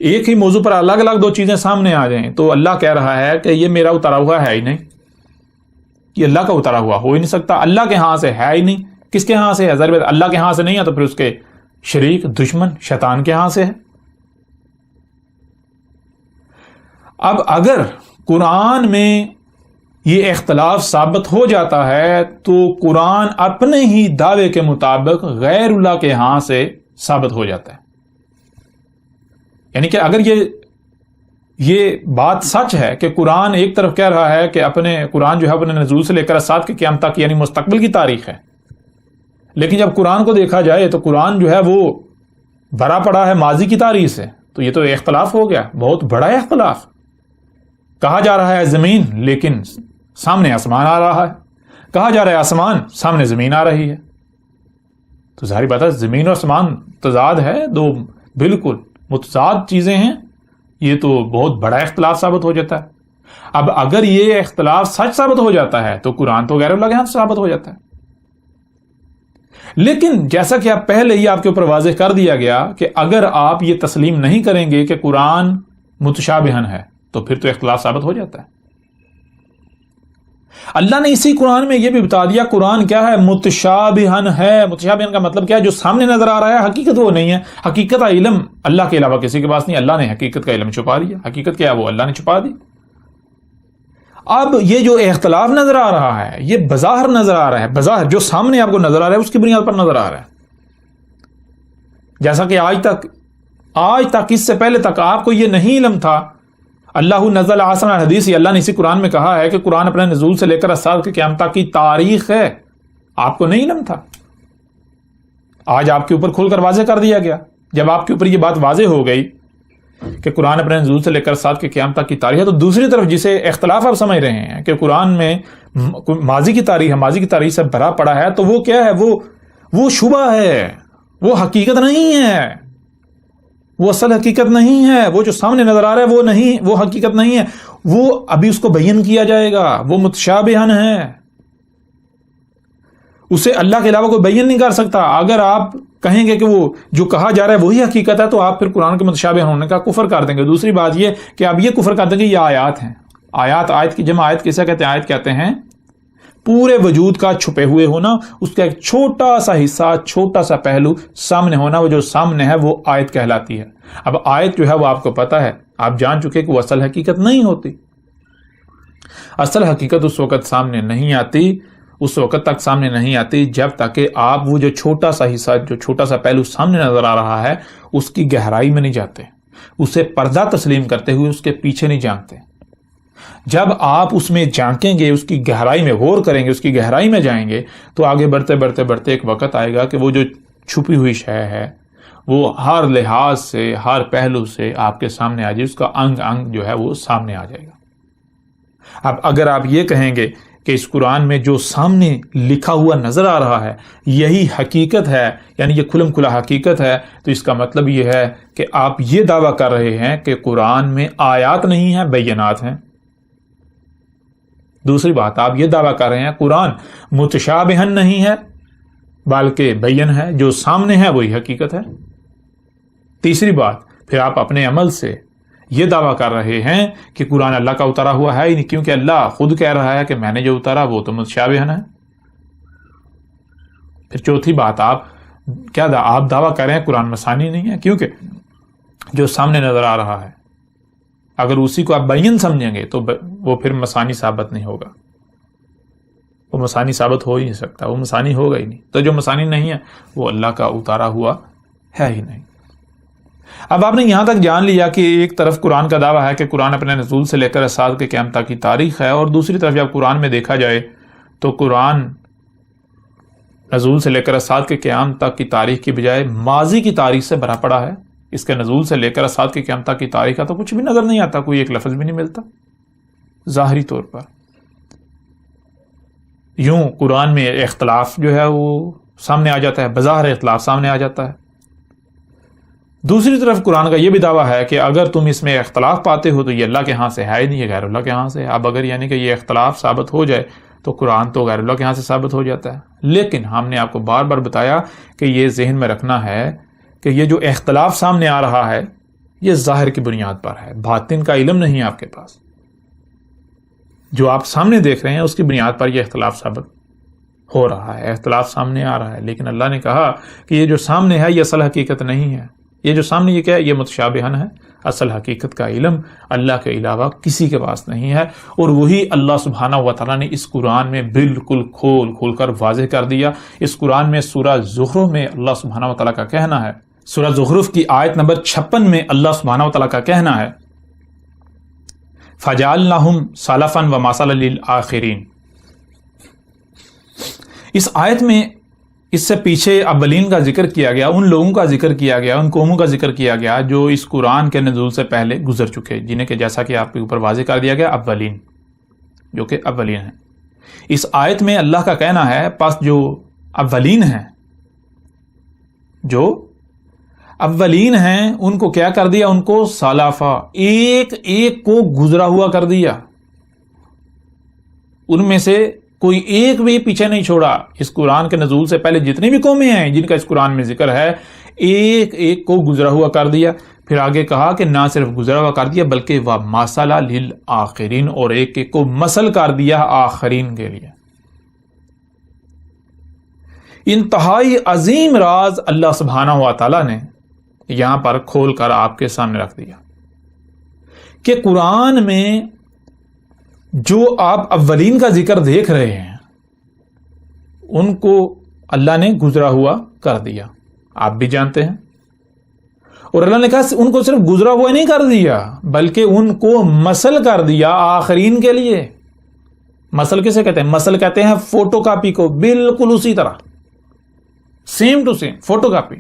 ایک ہی موضوع پر الگ الگ دو چیزیں سامنے آ جائیں، تو اللہ کہہ رہا ہے کہ یہ میرا اتارا ہوا ہے ہی نہیں، یہ اللہ کا اتارا ہوا ہو ہی نہیں سکتا، اللہ کے ہاں سے ہے ہی نہیں۔ کس کے ہاں سے ہے؟ ضرور اللہ کے ہاں سے نہیں ہے تو پھر اس کے شریک دشمن شیطان کے ہاں سے ہے۔ اب اگر قرآن میں یہ اختلاف ثابت ہو جاتا ہے تو قرآن اپنے ہی دعوے کے مطابق غیر اللہ کے ہاں سے ثابت ہو جاتا ہے۔ یعنی کہ اگر یہ بات سچ ہے کہ قرآن ایک طرف کہہ رہا ہے کہ قرآن جو ہے اپنے نزول سے لے کر اسات کے قیامت تک یعنی مستقبل کی تاریخ ہے، لیکن جب قرآن کو دیکھا جائے تو قرآن جو ہے وہ بھرا پڑا ہے ماضی کی تاریخ سے، تو یہ تو اختلاف ہو گیا، بہت بڑا اختلاف۔ کہا جا رہا ہے زمین لیکن سامنے آسمان آ رہا ہے، کہا جا رہا ہے آسمان سامنے زمین آ رہی ہے، تو ظاہر بات ہے زمین اور آسمان تضاد ہے، دو بالکل متضاد چیزیں ہیں، یہ تو بہت بڑا اختلاف ثابت ہو جاتا ہے۔ اب اگر یہ اختلاف سچ ثابت ہو جاتا ہے تو قرآن تو غیر اللہ کے ہاں سے ثابت ہو جاتا ہے۔ لیکن جیسا کہ آپ پہلے ہی آپ کے اوپر واضح کر دیا گیا کہ اگر آپ یہ تسلیم نہیں کریں گے کہ قرآن متشابہن ہے تو پھر تو اختلاف ثابت ہو جاتا ہے۔ اللہ نے اسی قرآن میں یہ بھی بتا دیا قرآن کیا ہے؟ متشابہن ہے۔ متشابہن کا مطلب کیا ہے؟ جو سامنے نظر آ رہا ہے حقیقت وہ نہیں ہے، حقیقت کا علم اللہ کے علاوہ کسی کے پاس نہیں، اللہ نے حقیقت کا علم چھپا دیا، حقیقت کیا ہے وہ اللہ نے چھپا دی۔ اب یہ جو اختلاف نظر آ رہا ہے یہ بظاہر نظر آ رہا ہے، بظاہر جو سامنے آپ کو نظر آ رہا ہے اس کی بنیاد پر نظر آ رہا ہے، جیسا کہ آج تک اس سے پہلے تک آپ کو یہ نہیں علم تھا۔ اللہ نزل احسن الحدیث، اللہ نے اسی قرآن میں کہا ہے کہ قرآن اپنے نزول سے لے کر اسات کے قیامت تک کی تاریخ ہے، آپ کو نہیں علم تھا، آج آپ کے اوپر کھول کر واضح کر دیا گیا۔ جب آپ کے اوپر یہ بات واضح ہو گئی کہ قرآن اپنے نزول سے لے کر اسات کے قیامت تک کی تاریخ ہے، تو دوسری طرف جسے اختلاف آپ سمجھ رہے ہیں کہ قرآن میں ماضی کی تاریخ ہے، ماضی کی تاریخ سے بھرا پڑا ہے، تو وہ کیا ہے؟ وہ شبہ ہے، وہ حقیقت نہیں ہے، وہ اصل حقیقت نہیں ہے، وہ جو سامنے نظر آ رہا ہے وہ حقیقت نہیں ہے، وہ ابھی اس کو بیان کیا جائے گا، وہ متشابہن ہے، اسے اللہ کے علاوہ کوئی بیان نہیں کر سکتا۔ اگر آپ کہیں گے کہ وہ جو کہا جا رہا ہے وہی حقیقت ہے تو آپ پھر قرآن کے متشابہ ہونے کا کفر کر دیں گے۔ دوسری بات یہ کہ آپ یہ کفر کر دیں گے یہ آیات ہیں، آیت کی جمع آیت کسے کہتے ہیں؟ آیت کہتے ہیں پورے وجود کا چھپے ہوئے ہونا، اس کا ایک چھوٹا سا حصہ، چھوٹا سا پہلو سامنے ہونا، وہ جو سامنے ہے وہ آیت کہلاتی ہے۔ اب آیت جو ہے وہ آپ کو پتا ہے، آپ جان چکے کہ وہ اصل حقیقت نہیں ہوتی، اصل حقیقت اس وقت سامنے نہیں آتی، اس وقت تک سامنے نہیں آتی جب تک کہ آپ وہ جو چھوٹا سا حصہ، جو چھوٹا سا پہلو سامنے نظر آ رہا ہے اس کی گہرائی میں نہیں جاتے، اسے پردہ تسلیم کرتے ہوئے اس کے پیچھے نہیں جانتے۔ جب آپ اس میں جھانکیں گے، اس کی گہرائی میں غور کریں گے، اس کی گہرائی میں جائیں گے تو آگے بڑھتے بڑھتے بڑھتے ایک وقت آئے گا کہ وہ جو چھپی ہوئی شے ہے وہ ہر لحاظ سے، ہر پہلو سے آپ کے سامنے آ جائے، اس کا انگ انگ جو ہے وہ سامنے آ جائے گا۔ اب اگر آپ یہ کہیں گے کہ اس قرآن میں جو سامنے لکھا ہوا نظر آ رہا ہے یہی حقیقت ہے، یعنی یہ کھلم کھلا حقیقت ہے، تو اس کا مطلب یہ ہے کہ آپ یہ دعویٰ کر رہے ہیں کہ قرآن میں آیات نہیں ہیں، بینات ہیں۔ دوسری بات، آپ یہ دعویٰ کر رہے ہیں قرآن متشابہن نہیں ہے بلکہ بین ہے، جو سامنے ہے وہی حقیقت ہے۔ تیسری بات، پھر آپ اپنے عمل سے یہ دعویٰ کر رہے ہیں کہ قرآن اللہ کا اتارا ہوا ہے ہی نہیں، کیونکہ اللہ خود کہہ رہا ہے کہ میں نے جو اتارا وہ تو متشابہن ہے۔ پھر چوتھی بات، آپ دعویٰ کر رہے ہیں قرآن مثانی نہیں ہے، کیونکہ جو سامنے نظر آ رہا ہے اگر اسی کو آپ بیان سمجھیں گے تو وہ پھر مثانی ثابت نہیں ہوگا، وہ مثانی ثابت ہو ہی نہیں سکتا، وہ مثانی ہوگا ہی نہیں، تو جو مثانی نہیں ہے وہ اللہ کا اتارا ہوا ہے ہی نہیں۔ اب آپ نے یہاں تک جان لیا کہ ایک طرف قرآن کا دعویٰ ہے کہ قرآن اپنے نزول سے لے کر اسات کے قیامت تک کی تاریخ ہے، اور دوسری طرف جب قرآن میں دیکھا جائے تو قرآن نزول سے لے کر اسات کے قیام تک کی تاریخ کی بجائے ماضی کی تاریخ سے بھرا پڑا ہے. اس کے نزول سے لے کر اسات کے قیام تک کی تاریخ کا تو کچھ بھی نظر نہیں آتا، کوئی ایک لفظ بھی نہیں ملتا ظاہری طور پر. یوں قرآن میں اختلاف جو ہے وہ سامنے آ جاتا ہے، بظاہر اختلاف سامنے آ جاتا ہے. دوسری طرف قرآن کا یہ بھی دعویٰ ہے کہ اگر تم اس میں اختلاف پاتے ہو تو یہ اللہ کے ہاں سے ہے ہی نہیں، یہ غیر اللہ کے ہاں سے ہے. اب اگر یعنی کہ یہ اختلاف ثابت ہو جائے تو قرآن تو غیر اللہ کے ہاں سے ثابت ہو جاتا ہے. لیکن ہم نے آپ کو بار بار بتایا کہ یہ ذہن میں رکھنا ہے کہ یہ جو اختلاف سامنے آ رہا ہے یہ ظاہر کی بنیاد پر ہے، باطن کا علم نہیں ہے آپ کے پاس. جو آپ سامنے دیکھ رہے ہیں اس کی بنیاد پر یہ اختلاف ثابت ہو رہا ہے، اختلاف سامنے آ رہا ہے. لیکن اللہ نے کہا کہ یہ جو سامنے ہے یہ اصل حقیقت نہیں ہے. یہ جو سامنے یہ کیا ہے، یہ متشابہن ہے. اصل حقیقت کا علم اللہ کے علاوہ کسی کے پاس نہیں ہے، اور وہی اللہ سبحانہ و تعالیٰ نے اس قرآن میں بالکل کھول کر واضح کر دیا. اس قرآن میں سورہ زخرف میں اللہ سبحانہ و تعالیٰ کا کہنا ہے، سورہ زخرف کی آیت نمبر 56 میں اللہ سبحانہ و تعالیٰ کا کہنا ہے فَجَعَلْنَاهُمْ سَلَفًا وَمَثَلًا لِلْآخِرِينَ. اس آیت میں اس سے پیچھے اولین کا ذکر کیا گیا، ان لوگوں کا ذکر کیا گیا، ان قوموں کا ذکر کیا گیا جو اس قرآن کے نزول سے پہلے گزر چکے، جنہیں کہ جیسا کہ آپ کے اوپر واضح کر دیا گیا اولین، جو کہ اولین ہیں. اس آیت میں اللہ کا کہنا ہے پس جو اولین ہیں، جو اولین ہیں ان کو کیا کر دیا، ان کو سلفا، ایک ایک کو گزرا ہوا کر دیا. ان میں سے کوئی ایک بھی پیچھے نہیں چھوڑا. اس قرآن کے نزول سے پہلے جتنی بھی قومیں ہیں جن کا اس قرآن میں ذکر ہے، ایک ایک کو گزرا ہوا کر دیا. پھر آگے کہا کہ نہ صرف گزرا ہوا کر دیا بلکہ وَمَثَلًا لِلْآخِرِينَ، اور ایک ایک کو مثل کر دیا آخرین کے لیے. انتہائی عظیم راز اللہ سبحانہ و تعالیٰ نے یہاں پر کھول کر آپ کے سامنے رکھ دیا کہ قرآن میں جو آپ اولین کا ذکر دیکھ رہے ہیں ان کو اللہ نے گزرا ہوا کر دیا. آپ بھی جانتے ہیں. اور اللہ نے کہا ان کو صرف گزرا ہوا نہیں کر دیا بلکہ ان کو مثل کر دیا آخرین کے لیے. مثل کسے کہتے ہیں؟ مثل کہتے ہیں فوٹو کاپی کو، بالکل اسی طرح، same to same photocopy.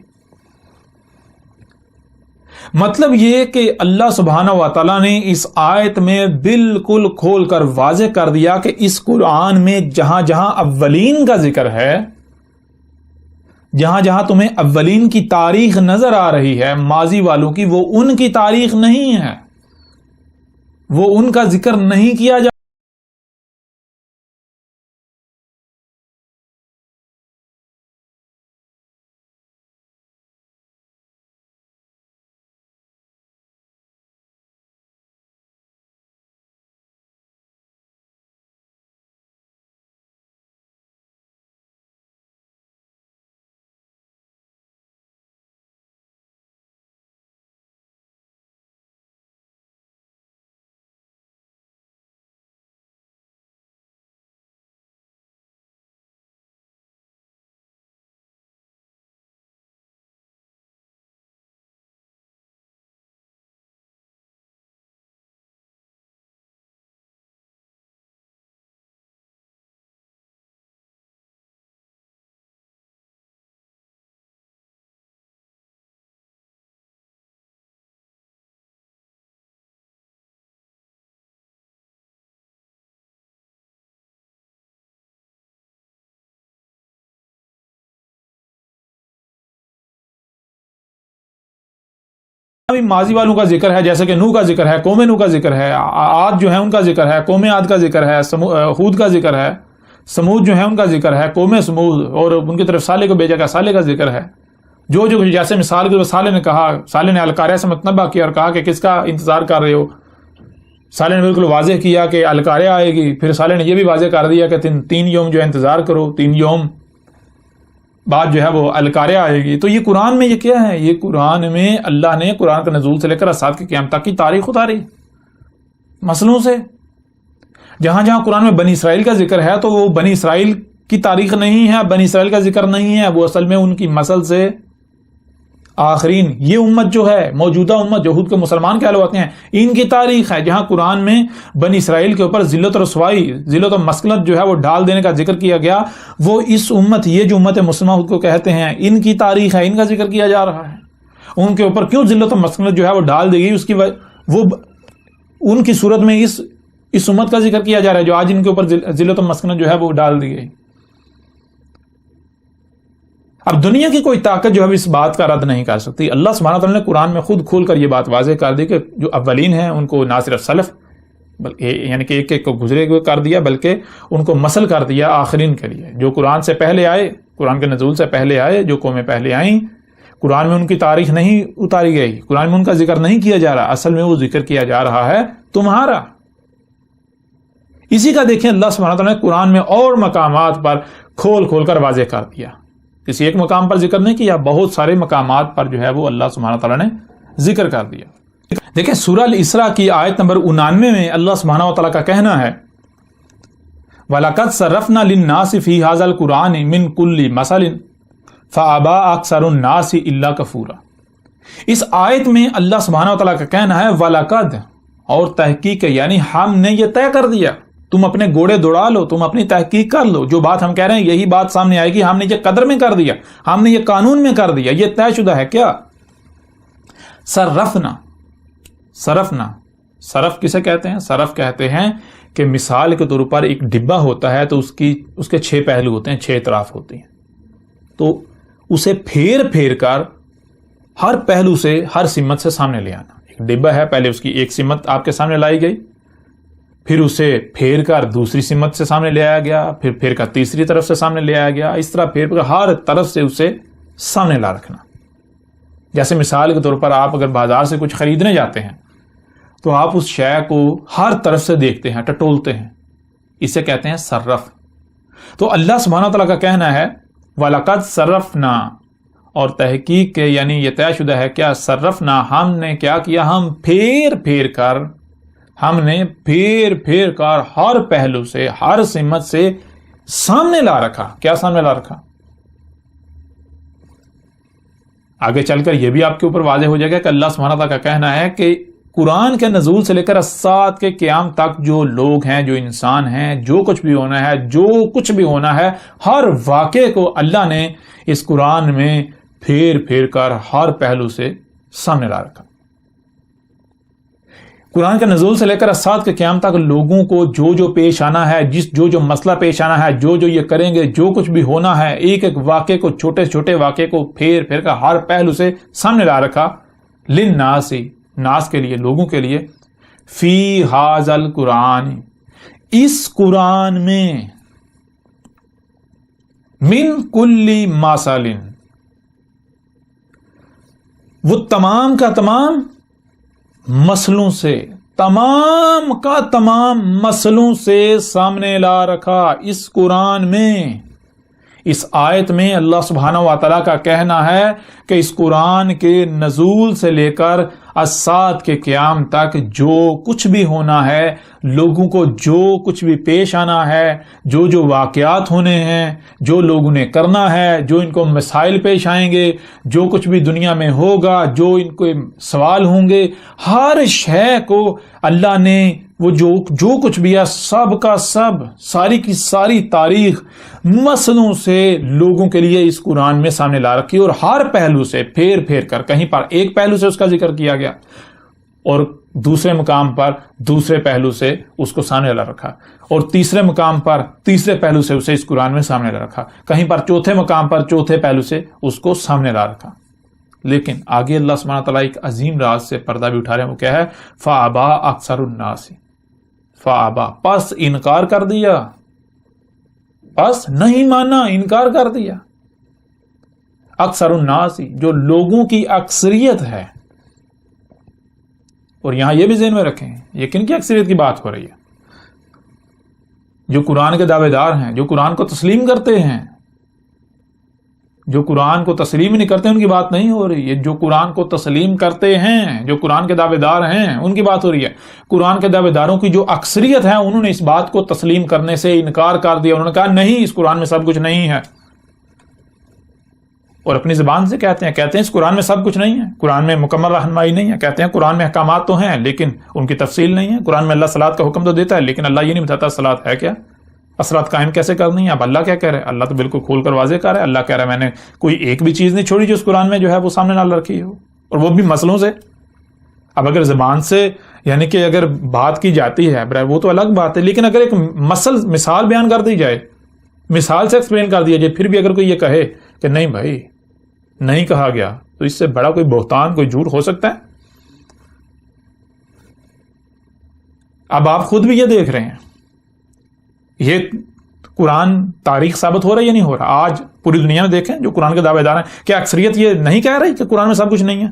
مطلب یہ کہ اللہ سبحانہ و تعالیٰ نے اس آیت میں بالکل کھول کر واضح کر دیا کہ اس قرآن میں جہاں جہاں اولین کا ذکر ہے، جہاں جہاں تمہیں اولین کی تاریخ نظر آ رہی ہے ماضی والوں کی، وہ ان کی تاریخ نہیں ہے، وہ ان کا ذکر نہیں کیا جا ماضی والوں کا ذکر ہے، جیسے کہ نوح کا ذکر ہے، قوم نوح کا ذکر ہے، عاد جو ہے ان کا ذکر ہے، قوم عاد کا ذکر ہے، ہود کا ذکر ہے، سمود جو ہے ان کا ذکر ہے، قوم سمود، اور ان کی طرف صالح کو بھیجا گیا، صالح کا ذکر ہے. جو جیسے مثال کے صالح نے کہا، صالح نے القاریہ سے متنبہ کیا اور کہا کہ کس کا انتظار کر رہے ہو. صالح نے بالکل واضح کیا کہ القاریہ آئے گی. پھر صالح نے یہ بھی واضح کر دیا کہ 3 یوم جو ہے انتظار کرو، 3 یوم بعد جو ہے وہ القاریہ آئے گی. تو یہ قرآن میں یہ کیا ہے؟ یہ قرآن میں اللہ نے قرآن کے نزول سے لے کر اسات کی قیامت تک کی تاریخ اتاری مسئلوں سے. جہاں جہاں قرآن میں بنی اسرائیل کا ذکر ہے تو وہ بنی اسرائیل کی تاریخ نہیں ہے، بنی اسرائیل کا ذکر نہیں ہے، وہ اصل میں ان کی مسل سے آخرین یہ امت جو ہے، موجودہ امت یہود کے مسلمان کہلواتے ہیں، ان کی تاریخ ہے جہاں قرآن میں بنی اسرائیل کے اوپر ذلت و رسوائی، ذلت و مسکنت جو ہے وہ ڈال دینے کا ذکر کیا گیا، وہ اس امت، یہ جو امت مسلمہ کو کہتے ہیں، ان کی تاریخ ہے، ان کا ذکر کیا جا رہا ہے۔ ان کے اوپر کیوں ذلت و مسکنت جو ہے وہ ڈال دی گئی، اس کی وہ ان کی صورت میں اس امت کا ذکر کیا جا رہا ہے جو آج ان کے اوپر ذلت و مسکنت جو ہے وہ ڈال دی گئی۔ اب دنیا کی کوئی طاقت جو ہے اس بات کا رد نہیں کر سکتی۔ اللہ سبحانہ وتعالیٰ نے قرآن میں خود کھول کر یہ بات واضح کر دی کہ جو اولین ہیں ان کو نہ صرف سلف یعنی کہ ایک ایک کو گزرے ہوئے کر دیا، بلکہ ان کو مثل کر دیا آخرین کے لیے۔ جو قرآن سے پہلے آئے، قرآن کے نزول سے پہلے آئے، جو قومیں پہلے آئیں، قرآن میں ان کی تاریخ نہیں اتاری گئی، قرآن میں ان کا ذکر نہیں کیا جا رہا، اصل میں وہ ذکر کیا جا رہا ہے تمہارا۔ اسی کا دیکھیں اللہ سبحانہ وتعالیٰ نے قرآن میں اور مقامات پر کھول کھول کر واضح کر دیا۔ کسی ایک مقام پر ذکر نہیں کیا، بہت سارے مقامات پر جو ہے وہ اللہ سبحانہ وتعالیٰ نے ذکر کر دیا۔ دیکھیں سورہ الاسراء کی آیت نمبر 99 میں اللہ سبحانہ وتعالیٰ کا کہنا ہے وَلَقَدْ صَرَّفْنَا لِلنَّاسِ فِي هَذَا الْقُرْآنِ مِنْ كُلِّ مَثَلٍ فَأَبَىٰ أَكْثَرُ النَّاسِ إِلَّا كَفُورًا۔ اس آیت میں اللہ سبحانہ وتعالیٰ کا کہنا ہے وَلَقَدْ، اور تحقیق یعنی ہم نے یہ طے کر دیا، تم اپنے گھوڑے دوڑا لو، تم اپنی تحقیق کر لو، جو بات ہم کہہ رہے ہیں یہی بات سامنے آئے گی، ہم نے یہ قدر میں کر دیا، ہم نے یہ قانون میں کر دیا، یہ طے شدہ ہے۔ کیا؟ صرفنا، صرف کسے کہتے ہیں؟ صرف کہتے ہیں کہ مثال کے طور پر ایک ڈبہ ہوتا ہے تو اس کے 6 پہلو ہوتے ہیں، 6 اطراف ہوتی ہیں، تو اسے پھیر پھیر کر ہر پہلو سے، ہر سمت سے سامنے لے آنا۔ ایک ڈبہ ہے، پہلے اس کی ایک سمت آپ کے سامنے لائی گئی، پھر اسے پھیر کر دوسری سمت سے سامنے لے آیا گیا، پھر پھیر کر تیسری طرف سے سامنے لے آیا گیا، اس طرح پھیر کر ہر طرف سے اسے سامنے لا رکھنا۔ جیسے مثال کے طور پر آپ اگر بازار سے کچھ خریدنے جاتے ہیں تو آپ اس شے کو ہر طرف سے دیکھتے ہیں، ٹٹولتے ہیں، اسے کہتے ہیں صرف۔ تو اللہ سبحانہ تعالیٰ کا کہنا ہے وَلَقَدْ صَرَّفْنَا، اور تحقیق کے یعنی یہ طے شدہ ہے کیا؟ صرفنا، ہم نے کیا کیا؟ ہم پھیر پھیر کر ہر پہلو سے، ہر سمت سے سامنے لا رکھا۔ کیا سامنے لا رکھا؟ آگے چل کر یہ بھی آپ کے اوپر واضح ہو جائے گا کہ اللہ سبحانہ تعالیٰ کا کہنا ہے کہ قرآن کے نزول سے لے کر الساعۃ کے قیام تک جو لوگ ہیں، جو انسان ہیں، جو کچھ بھی ہونا ہے، ہر واقعے کو اللہ نے اس قرآن میں پھیر کر ہر پہلو سے سامنے لا رکھا۔ قرآن کے نزول سے لے کر الساعۃ کے قیام تک لوگوں کو جو پیش آنا ہے، جو مسئلہ پیش آنا ہے، جو یہ کریں گے، جو کچھ بھی ہونا ہے، ایک ایک واقعے کو، چھوٹے چھوٹے واقعے کو پھیر کر ہر پہلو سے سامنے لا رکھا۔ للناس، ناس کے لیے، لوگوں کے لیے، فی ھذا القرآن، اس قرآن میں، من کل مثل، وہ تمام کا تمام مسئلوں سے، تمام کا تمام مسئلوں سے سامنے لا رکھا اس قرآن میں۔ اس آیت میں اللہ سبحانہ و تعالیٰ کا کہنا ہے کہ اس قرآن کے نزول سے لے کر الساعۃ کے قیام تک جو کچھ بھی ہونا ہے، لوگوں کو جو کچھ بھی پیش آنا ہے، جو واقعات ہونے ہیں، جو لوگوں نے کرنا ہے، جو ان کو مسائل پیش آئیں گے، جو کچھ بھی دنیا میں ہوگا، جو ان کو سوال ہوں گے، ہر شے کو اللہ نے وہ جو کچھ بھی ہے سب کا سب، ساری کی ساری تاریخ مسئلوں سے لوگوں کے لیے اس قرآن میں سامنے لا رکھی، اور ہر پہلو سے پھیر کر، کہیں پر ایک پہلو سے اس کا ذکر کیا گیا اور دوسرے مقام پر دوسرے پہلو سے اس کو سامنے لا رکھا، اور تیسرے مقام پر تیسرے پہلو سے اسے اس قرآن میں سامنے لا رکھا، کہیں پر چوتھے مقام پر چوتھے پہلو سے اس کو سامنے لا رکھا۔ لیکن آگے اللہ سبحانہ تعالیٰ ایک عظیم راز سے پردہ بھی اٹھا رہے ہیں، وہ کیا ہے؟ فَأَبَىٰ أَكْثَرُ النَّاسِ، فَأَبَىٰ، پس انکار کر دیا، پس نہیں مانا، انکار کر دیا، اکثر الناس، جو لوگوں کی اکثریت ہے۔ اور یہاں یہ بھی ذہن میں رکھیں، یہ کن کی اکثریت کی بات ہو رہی ہے؟ جو قرآن کے دعوے دار ہیں، جو قرآن کو تسلیم کرتے ہیں۔ جو قرآن کو تسلیم نہیں کرتے ان کی بات نہیں ہو رہی ہے، جو قرآن کو تسلیم کرتے ہیں، جو قرآن کے دعوے دار ہیں، ان کی بات ہو رہی ہے۔ قرآن کے دعوے داروں کی جو اکثریت ہے، انہوں نے اس بات کو تسلیم کرنے سے انکار کر دیا، انہوں نے کہا نہیں، اس قرآن میں سب کچھ نہیں ہے۔ اور اپنی زبان سے کہتے ہیں اس قرآن میں سب کچھ نہیں ہے، قرآن میں مکمل رہنمائی نہیں ہے، کہتے ہیں قرآن میں احکامات تو ہیں لیکن ان کی تفصیل نہیں ہے، قرآن میں اللہ صلاۃ کا حکم تو دیتا ہے لیکن اللہ یہ نہیں بتاتا صلاۃ ہے کیا، صلاۃ قائم کیسے کرنی ہے۔ اب اللہ کیا کہہ رہے ہیں؟ اللہ تو بالکل کھول کر واضح کر رہا ہے، اللہ کہہ رہا ہے میں نے کوئی ایک بھی چیز نہیں چھوڑی جو اس قرآن میں جو ہے وہ سامنے نہ رکھی ہو، اور وہ بھی مسئلوں سے۔ اب اگر زبان سے یعنی کہ اگر بات کی جاتی ہے وہ تو الگ بات ہے، لیکن اگر ایک مثال بیان کر دی جائے، مثال سے ایکسپلین کر دیا جائے، پھر بھی اگر کوئی یہ کہے کہ نہیں بھائی نہیں کہا گیا، تو اس سے بڑا کوئی بہتان کوئی جھوٹ ہو سکتا ہے؟ اب آپ خود بھی یہ دیکھ رہے ہیں، یہ قرآن تاریخ ثابت ہو رہا ہے یا نہیں ہو رہا؟ آج پوری دنیا میں دیکھیں جو قرآن کے دعوے دار ہیں، کیا اکثریت یہ نہیں کہہ رہی کہ قرآن میں سب کچھ نہیں ہے؟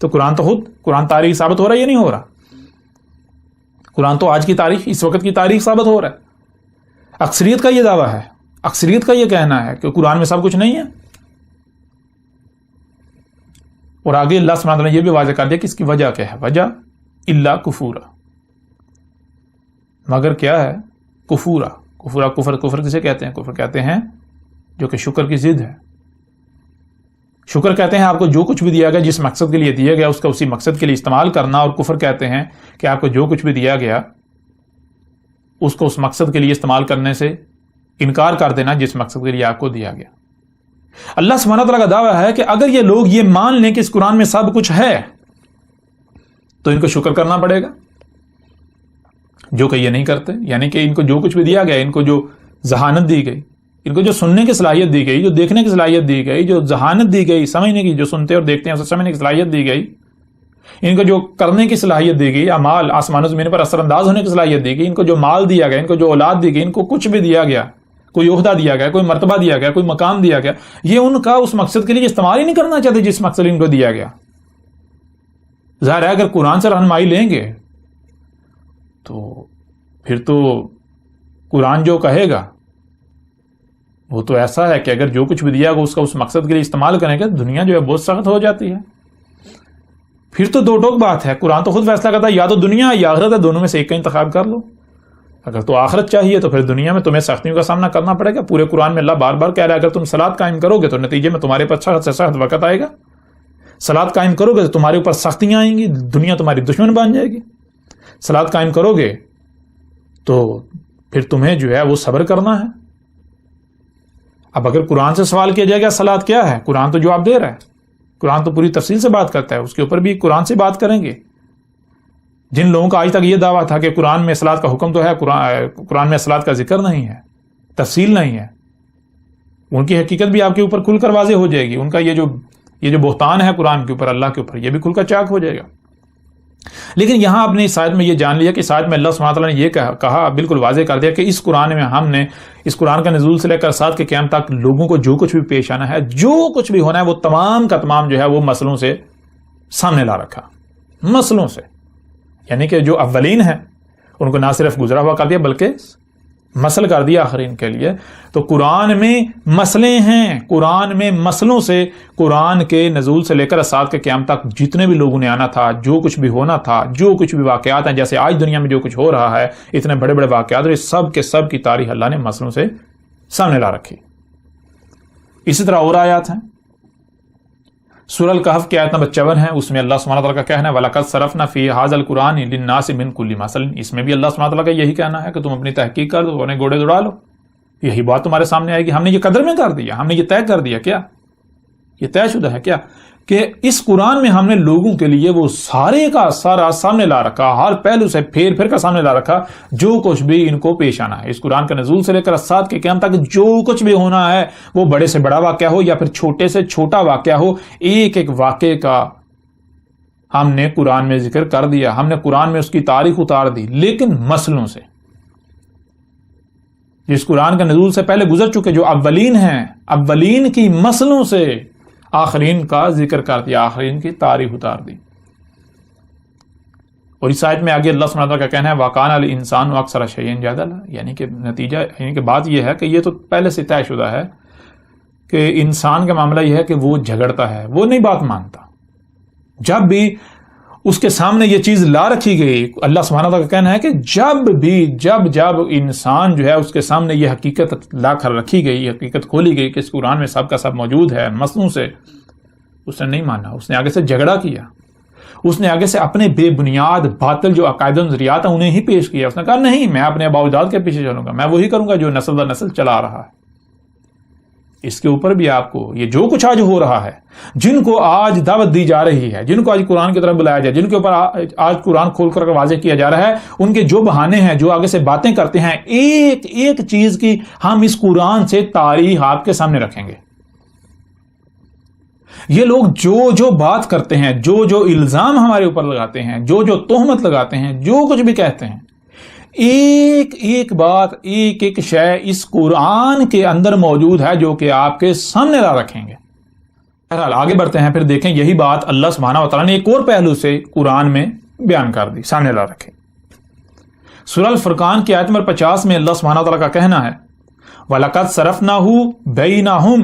تو قرآن تاریخ ثابت ہو رہا ہے یا نہیں ہو رہا؟ قرآن تو آج کی تاریخ، اس وقت کی تاریخ ثابت ہو رہا ہے۔ اکثریت کا یہ دعویٰ ہے، اکثریت کا یہ کہنا ہے کہ قرآن میں سب کچھ نہیں ہے، اور آگے اللہ سبحانہ وتعالی نے یہ بھی واضح کر دیا کہ اس کی وجہ کیا ہے، وجہ الا کفورا، مگر کیا ہے؟ کفورا۔ کفر کسے کہتے ہیں؟ کفر کہتے ہیں جو کہ شکر کی ضد ہے۔ شکر کہتے ہیں آپ کو جو کچھ بھی دیا گیا، جس مقصد کے لیے دیا گیا اس کا اسی مقصد کے لیے استعمال کرنا، اور کفر کہتے ہیں کہ آپ کو جو کچھ بھی دیا گیا اس کو اس مقصد کے لیے استعمال کرنے سے انکار کر دینا جس مقصد کے لیے آپ کو دیا گیا۔ اللہ سبحانہ وتعالیٰ کا دعویٰ ہے کہ اگر یہ لوگ یہ مان لیں کہ اس قرآن میں سب کچھ ہے تو ان کو شکر کرنا پڑے گا، جو کہ یہ نہیں کرتے۔ یعنی کہ ان کو جو کچھ بھی دیا گیا، ان کو جو ذہانت دی گئی، ان کو جو سننے کی صلاحیت دی گئی، جو دیکھنے کی صلاحیت دی گئی، جو ذہانت دی گئی سمجھنے کی، جو سنتے اور دیکھتے ہیں اسے سمجھنے کی صلاحیت دی گئی، ان کو جو کرنے کی صلاحیت دی گئی، اعمال آسمان و زمین پر اثر انداز ہونے کی صلاحیت دی گئی، ان کو جو مال دیا گیا، ان کو جو اولاد دی گئی، ان کو کچھ بھی دیا گیا، کوئی عہدہ دیا گیا، کوئی مرتبہ دیا گیا، کوئی مقام دیا گیا، یہ ان کا اس مقصد کے لیے استعمال ہی نہیں کرنا چاہتے جس مقصد ان کو دیا گیا۔ ظاہر ہے اگر قرآن سے رہنمائی لیں گے تو پھر تو قرآن جو کہے گا وہ تو ایسا ہے کہ اگر جو کچھ بھی دیا گا اس کا اس مقصد کے لیے استعمال کریں گے، دنیا جو ہے بہت سخت ہو جاتی ہے۔ پھر تو دو ٹوک بات ہے، قرآن تو خود فیصلہ کرتا ہے یا تو دنیا یا آخرت ہے، دونوں میں سے ایک کا انتخاب کر لو۔ اگر تو آخرت چاہیے تو پھر دنیا میں تمہیں سختیوں کا سامنا کرنا پڑے گا۔ پورے قرآن میں اللہ بار بار کہہ رہا ہے اگر تم صلاۃ قائم کرو گے تو نتیجے میں تمہارے پر سخت سے سخت وقت آئے گا، صلاۃ قائم کرو گے تو تمہارے اوپر سختیاں آئیں گی، دنیا تمہاری دشمن بن جائے گی۔ صلاۃ قائم کرو گے تو پھر تمہیں جو ہے وہ صبر کرنا ہے۔ اب اگر قرآن سے سوال کیا جائے گا صلاۃ کیا ہے، قرآن تو جواب دے رہا ہے، قرآن تو پوری تفصیل سے بات کرتا ہے، اس کے اوپر بھی قرآن سے بات کریں گے۔ جن لوگوں کا آج تک یہ دعویٰ تھا کہ قرآن میں صلاۃ کا حکم تو ہے، قرآن میں صلاۃ کا ذکر نہیں ہے، تفصیل نہیں ہے، ان کی حقیقت بھی آپ کے اوپر کھل کر واضح ہو جائے گی۔ ان کا یہ جو بہتان ہے قرآن کے اوپر، اللہ کے اوپر، یہ بھی کھل کر چاک ہو جائے گا۔ لیکن یہاں آپ نے اس آیت میں یہ جان لیا کہ اس آیت میں اللہ سبحانہ وتعالیٰ نے یہ کہا، بالکل واضح کر دیا کہ اس قرآن میں ہم نے اس قرآن کا نزول سے لے کر ساتھ کے قیامت تک لوگوں کو جو کچھ بھی پیش آنا ہے، جو کچھ بھی ہونا ہے، وہ تمام کا تمام جو ہے وہ مسئلوں سے سامنے لا رکھا، مسئلوں سے۔ یعنی کہ جو اولین ہیں ان کو نہ صرف گزرا ہوا کر دیا بلکہ مسل کر دیا آخرین کے لیے۔ تو قرآن میں مسئلے ہیں، قرآن میں مسئلوں سے، قرآن کے نزول سے لے کر ساتھ کے قیامت تک جتنے بھی لوگوں نے آنا تھا، جو کچھ بھی ہونا تھا، جو کچھ بھی واقعات ہیں، جیسے آج دنیا میں جو کچھ ہو رہا ہے، اتنے بڑے بڑے واقعات، سب کے سب کی تاریخ اللہ نے مسئلوں سے سامنے لا رکھی۔ اسی طرح اور آیات ہیں، سورہ الکہف کی آیت نمبر 54 ہے، اس میں اللہ سبحانہ وتعالیٰ کا کہنا ہے وَلَقَدْ صَرَفْنَا فِي هَذَا الْقُرْآنِ لِلنَّاسِ مِنْ كُلِّ مَثَلٍ۔ اس میں بھی اللہ سبحانہ وتعالیٰ کا یہی کہنا ہے کہ تم اپنی تحقیق کر دو، انہیں گھوڑے دوڑا لو، یہی بات تمہارے سامنے آئے گی۔ ہم نے یہ قدر میں کر دیا، ہم نے یہ طے کر دیا، کیا یہ طے شدہ ہے کیا کہ اس قرآن میں ہم نے لوگوں کے لیے وہ سارے کا سارا سامنے لا رکھا، ہر پہلو سے پھیر پھیر کر سامنے لا رکھا، جو کچھ بھی ان کو پیش آنا ہے۔ اس قرآن کا نزول سے لے کر ساتھ کے قیامت تک جو کچھ بھی ہونا ہے، وہ بڑے سے بڑا واقعہ ہو یا پھر چھوٹے سے چھوٹا واقعہ ہو، ایک ایک واقعے کا ہم نے قرآن میں ذکر کر دیا، ہم نے قرآن میں اس کی تاریخ اتار دی، لیکن مسئلوں سے، جس قرآن کا نزول سے پہلے گزر چکے، جو اولین ہیں، اولین کی مسئلوں سے آخرین کا ذکر کر دیا، آخرین کی تاریخ اتار دی۔ اور اس آیت میں آگے اللہ سبحانہ وتعالیٰ کا کہنا ہے وَقَانَ الْإِنسَانُ أَكْثَرَ شَيْءٍ جَدَلًا، یعنی کہ نتیجہ، یعنی کہ بات یہ ہے کہ یہ تو پہلے سے طے شدہ ہے کہ انسان کا معاملہ یہ ہے کہ وہ جھگڑتا ہے، وہ نہیں بات مانتا۔ جب بھی اس کے سامنے یہ چیز لا رکھی گئی. اللہ سبحانہ وتعالیٰ کا کہنا ہے کہ جب انسان جو ہے اس کے سامنے یہ حقیقت لا کر رکھی گئی، حقیقت کھولی گئی کہ اس قرآن میں سب کا سب موجود ہے مصنوع سے، اس نے نہیں مانا. اس نے آگے سے جھگڑا کیا، اس نے آگے سے اپنے بے بنیاد باطل جو عقائد و نظریات ہیں انہیں ہی پیش کیا. اس نے کہا نہیں، میں اپنے آباء و اجداد کے پیچھے چلوں گا، میں وہی کروں گا جو نسل در نسل چلا رہا ہے. اس کے اوپر بھی آپ کو یہ جو کچھ آج ہو رہا ہے، جن کو آج دعوت دی جا رہی ہے، جن کو آج قرآن کی طرف بلایا جائے، جن کے اوپر آج قرآن کھول کر واضح کیا جا رہا ہے، ان کے جو بہانے ہیں، جو آگے سے باتیں کرتے ہیں، ایک ایک چیز کی ہم اس قرآن سے تاریخ آپ کے سامنے رکھیں گے. یہ لوگ جو بات کرتے ہیں، جو الزام ہمارے اوپر لگاتے ہیں، جو تہمت لگاتے ہیں، جو کچھ بھی کہتے ہیں، ایک ایک بات، ایک ایک شے اس قرآن کے اندر موجود ہے جو کہ آپ کے سامنے لا رکھیں گے. بہرحال آگے بڑھتے ہیں، پھر دیکھیں یہی بات اللہ سبحانہ وتعالیٰ نے ایک اور پہلو سے قرآن میں بیان کر دی، سامنے لا رکھے. سورہ الفرقان کی آیت نمبر 50 میں اللہ سبحانہ وتعالیٰ کا کہنا ہے وَلَقَدْ صَرَفْنَاهُ بَيْنَهُمْ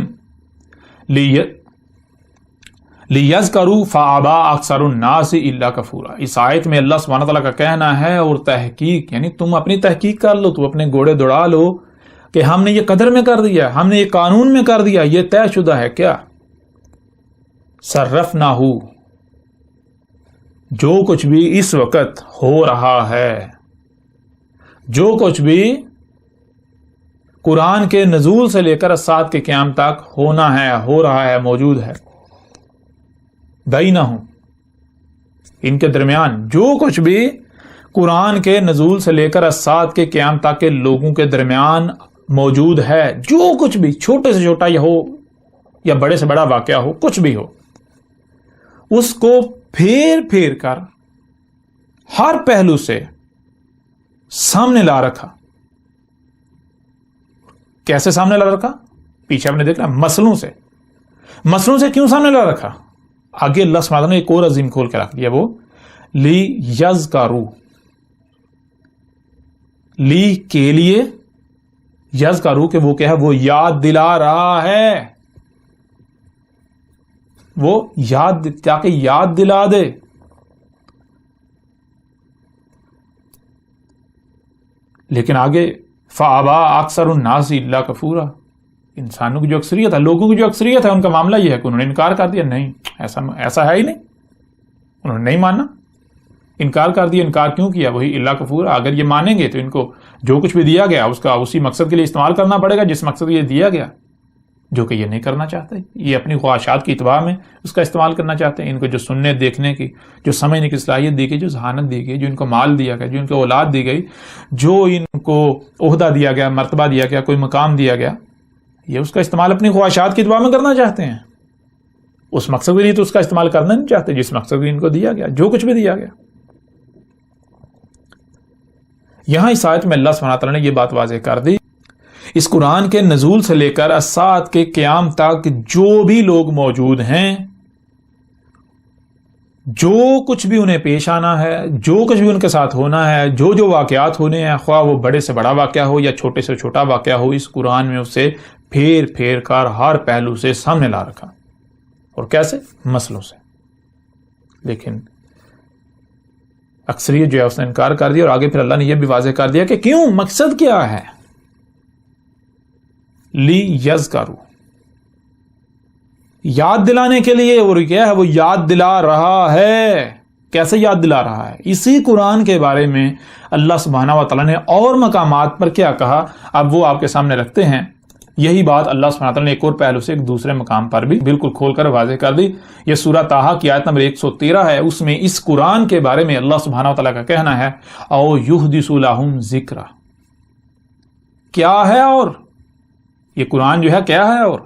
لِيَذْكَرُوا فَأَبَىٰ أَكْثَرُ النَّاسِ إِلَّا كَفُورًا. اس آیت میں اللہ سبحانہ وتعالیٰ کا کہنا ہے، اور تحقیق یعنی تم اپنی تحقیق کر لو، تم اپنے گھوڑے دوڑا لو کہ ہم نے یہ قدر میں کر دیا، ہم نے یہ قانون میں کر دیا، یہ طے شدہ ہے. کیا صرفناہ، جو کچھ بھی اس وقت ہو رہا ہے، جو کچھ بھی قرآن کے نزول سے لے کر سات کے قیام تک ہونا ہے، ہو رہا ہے، موجود ہے، بینہم، ان کے درمیان جو کچھ بھی قرآن کے نزول سے لے کر سات کے قیام تک کے لوگوں کے درمیان موجود ہے، جو کچھ بھی چھوٹے سے چھوٹا یہ ہو یا بڑے سے بڑا واقعہ ہو، کچھ بھی ہو، اس کو پھیر پھیر کر ہر پہلو سے سامنے لا رکھا. کیسے سامنے لا رکھا؟ پیچھے آپ نے دیکھنا، مسئلوں سے کیوں سامنے لا رکھا؟ آگے اللہ سبحانہ نے ایک اور عظیم کھول کے رکھ دیا، وہ لیذکروا، لی کے لیے، یذکروا کہ وہ کیا ہے، وہ یاد دلا رہا ہے، وہ تاکہ یاد دلا دے. لیکن آگے فَأَبَىٰ أَكْثَرُ النَّاسِ إِلَّا كَفُورًا، انسانوں کی جو اکثریت ہے، لوگوں کی جو اکثریت ہے، ان کا معاملہ یہ ہے کہ انہوں نے انکار کر دیا. نہیں، ایسا ہے ہی نہیں، انہوں نے نہیں ماننا، انکار کر دیا. انکار کیوں کیا؟ وہی اللہ کفور. اگر یہ مانیں گے تو ان کو جو کچھ بھی دیا گیا اس کا اسی مقصد کے لیے استعمال کرنا پڑے گا جس مقصد کے لیے دیا گیا، جو کہ یہ نہیں کرنا چاہتے. یہ اپنی خواہشات کی اتباع میں اس کا استعمال کرنا چاہتے ہیں. ان کو جو سننے دیکھنے کی، جو سمجھنے کی صلاحیت دی گئی، جو ذہانت دی گئی، جو ان کو مال دیا گیا، جو ان کو اولاد دی گئی، جو ان کو عہدہ دیا گیا، مرتبہ دیا گیا، کوئی مقام دیا گیا، یہ اس کا استعمال اپنی خواہشات کی اتباع میں کرنا چاہتے ہیں. اس مقصد کے لیے تو اس کا استعمال کرنا نہیں چاہتے جس مقصد کے لیے ان کو دیا گیا، جو کچھ بھی دیا گیا. یہاں اس آیت میں اللہ سبحانہ وتعالیٰ نے یہ بات واضح کر دی، اس قرآن کے نزول سے لے کر الساعۃ کے قیام تک جو بھی لوگ موجود ہیں، جو کچھ بھی انہیں پیش آنا ہے، جو کچھ بھی ان کے ساتھ ہونا ہے، جو واقعات ہونے ہیں، خواہ وہ بڑے سے بڑا واقعہ ہو یا چھوٹے سے چھوٹا واقعہ ہو، اس قرآن میں اسے پھیر پھیر کر ہر پہلو سے سامنے لا رکھا. اور کیسے؟ مسئلوں سے. لیکن اکثریت جو ہے اس نے انکار کر دیا. اور آگے پھر اللہ نے یہ بھی واضح کر دیا کہ کیوں، مقصد کیا ہے. لیذکروا، یاد دلانے کے لیے. اور کیا ہے؟ وہ یاد دلا رہا ہے. کیسے یاد دلا رہا ہے؟ اسی قرآن کے بارے میں اللہ سبحانہ و تعالیٰ نے اور مقامات پر کیا کہا، اب وہ آپ کے سامنے رکھتے ہیں. یہی بات اللہ سبحانہ و تعالیٰ نے ایک اور پہلو سے ایک دوسرے مقام پر بھی بالکل کھول کر واضح کر دی. یہ سورہ طٰہٰ کی آیت نمبر 113 ہے. اس میں اس قرآن کے بارے میں اللہ سبحانہ و تعالیٰ کا کہنا ہے او یحدث لہم ذکرا. کیا ہے؟ اور یہ قرآن جو ہے کیا ہے؟ اور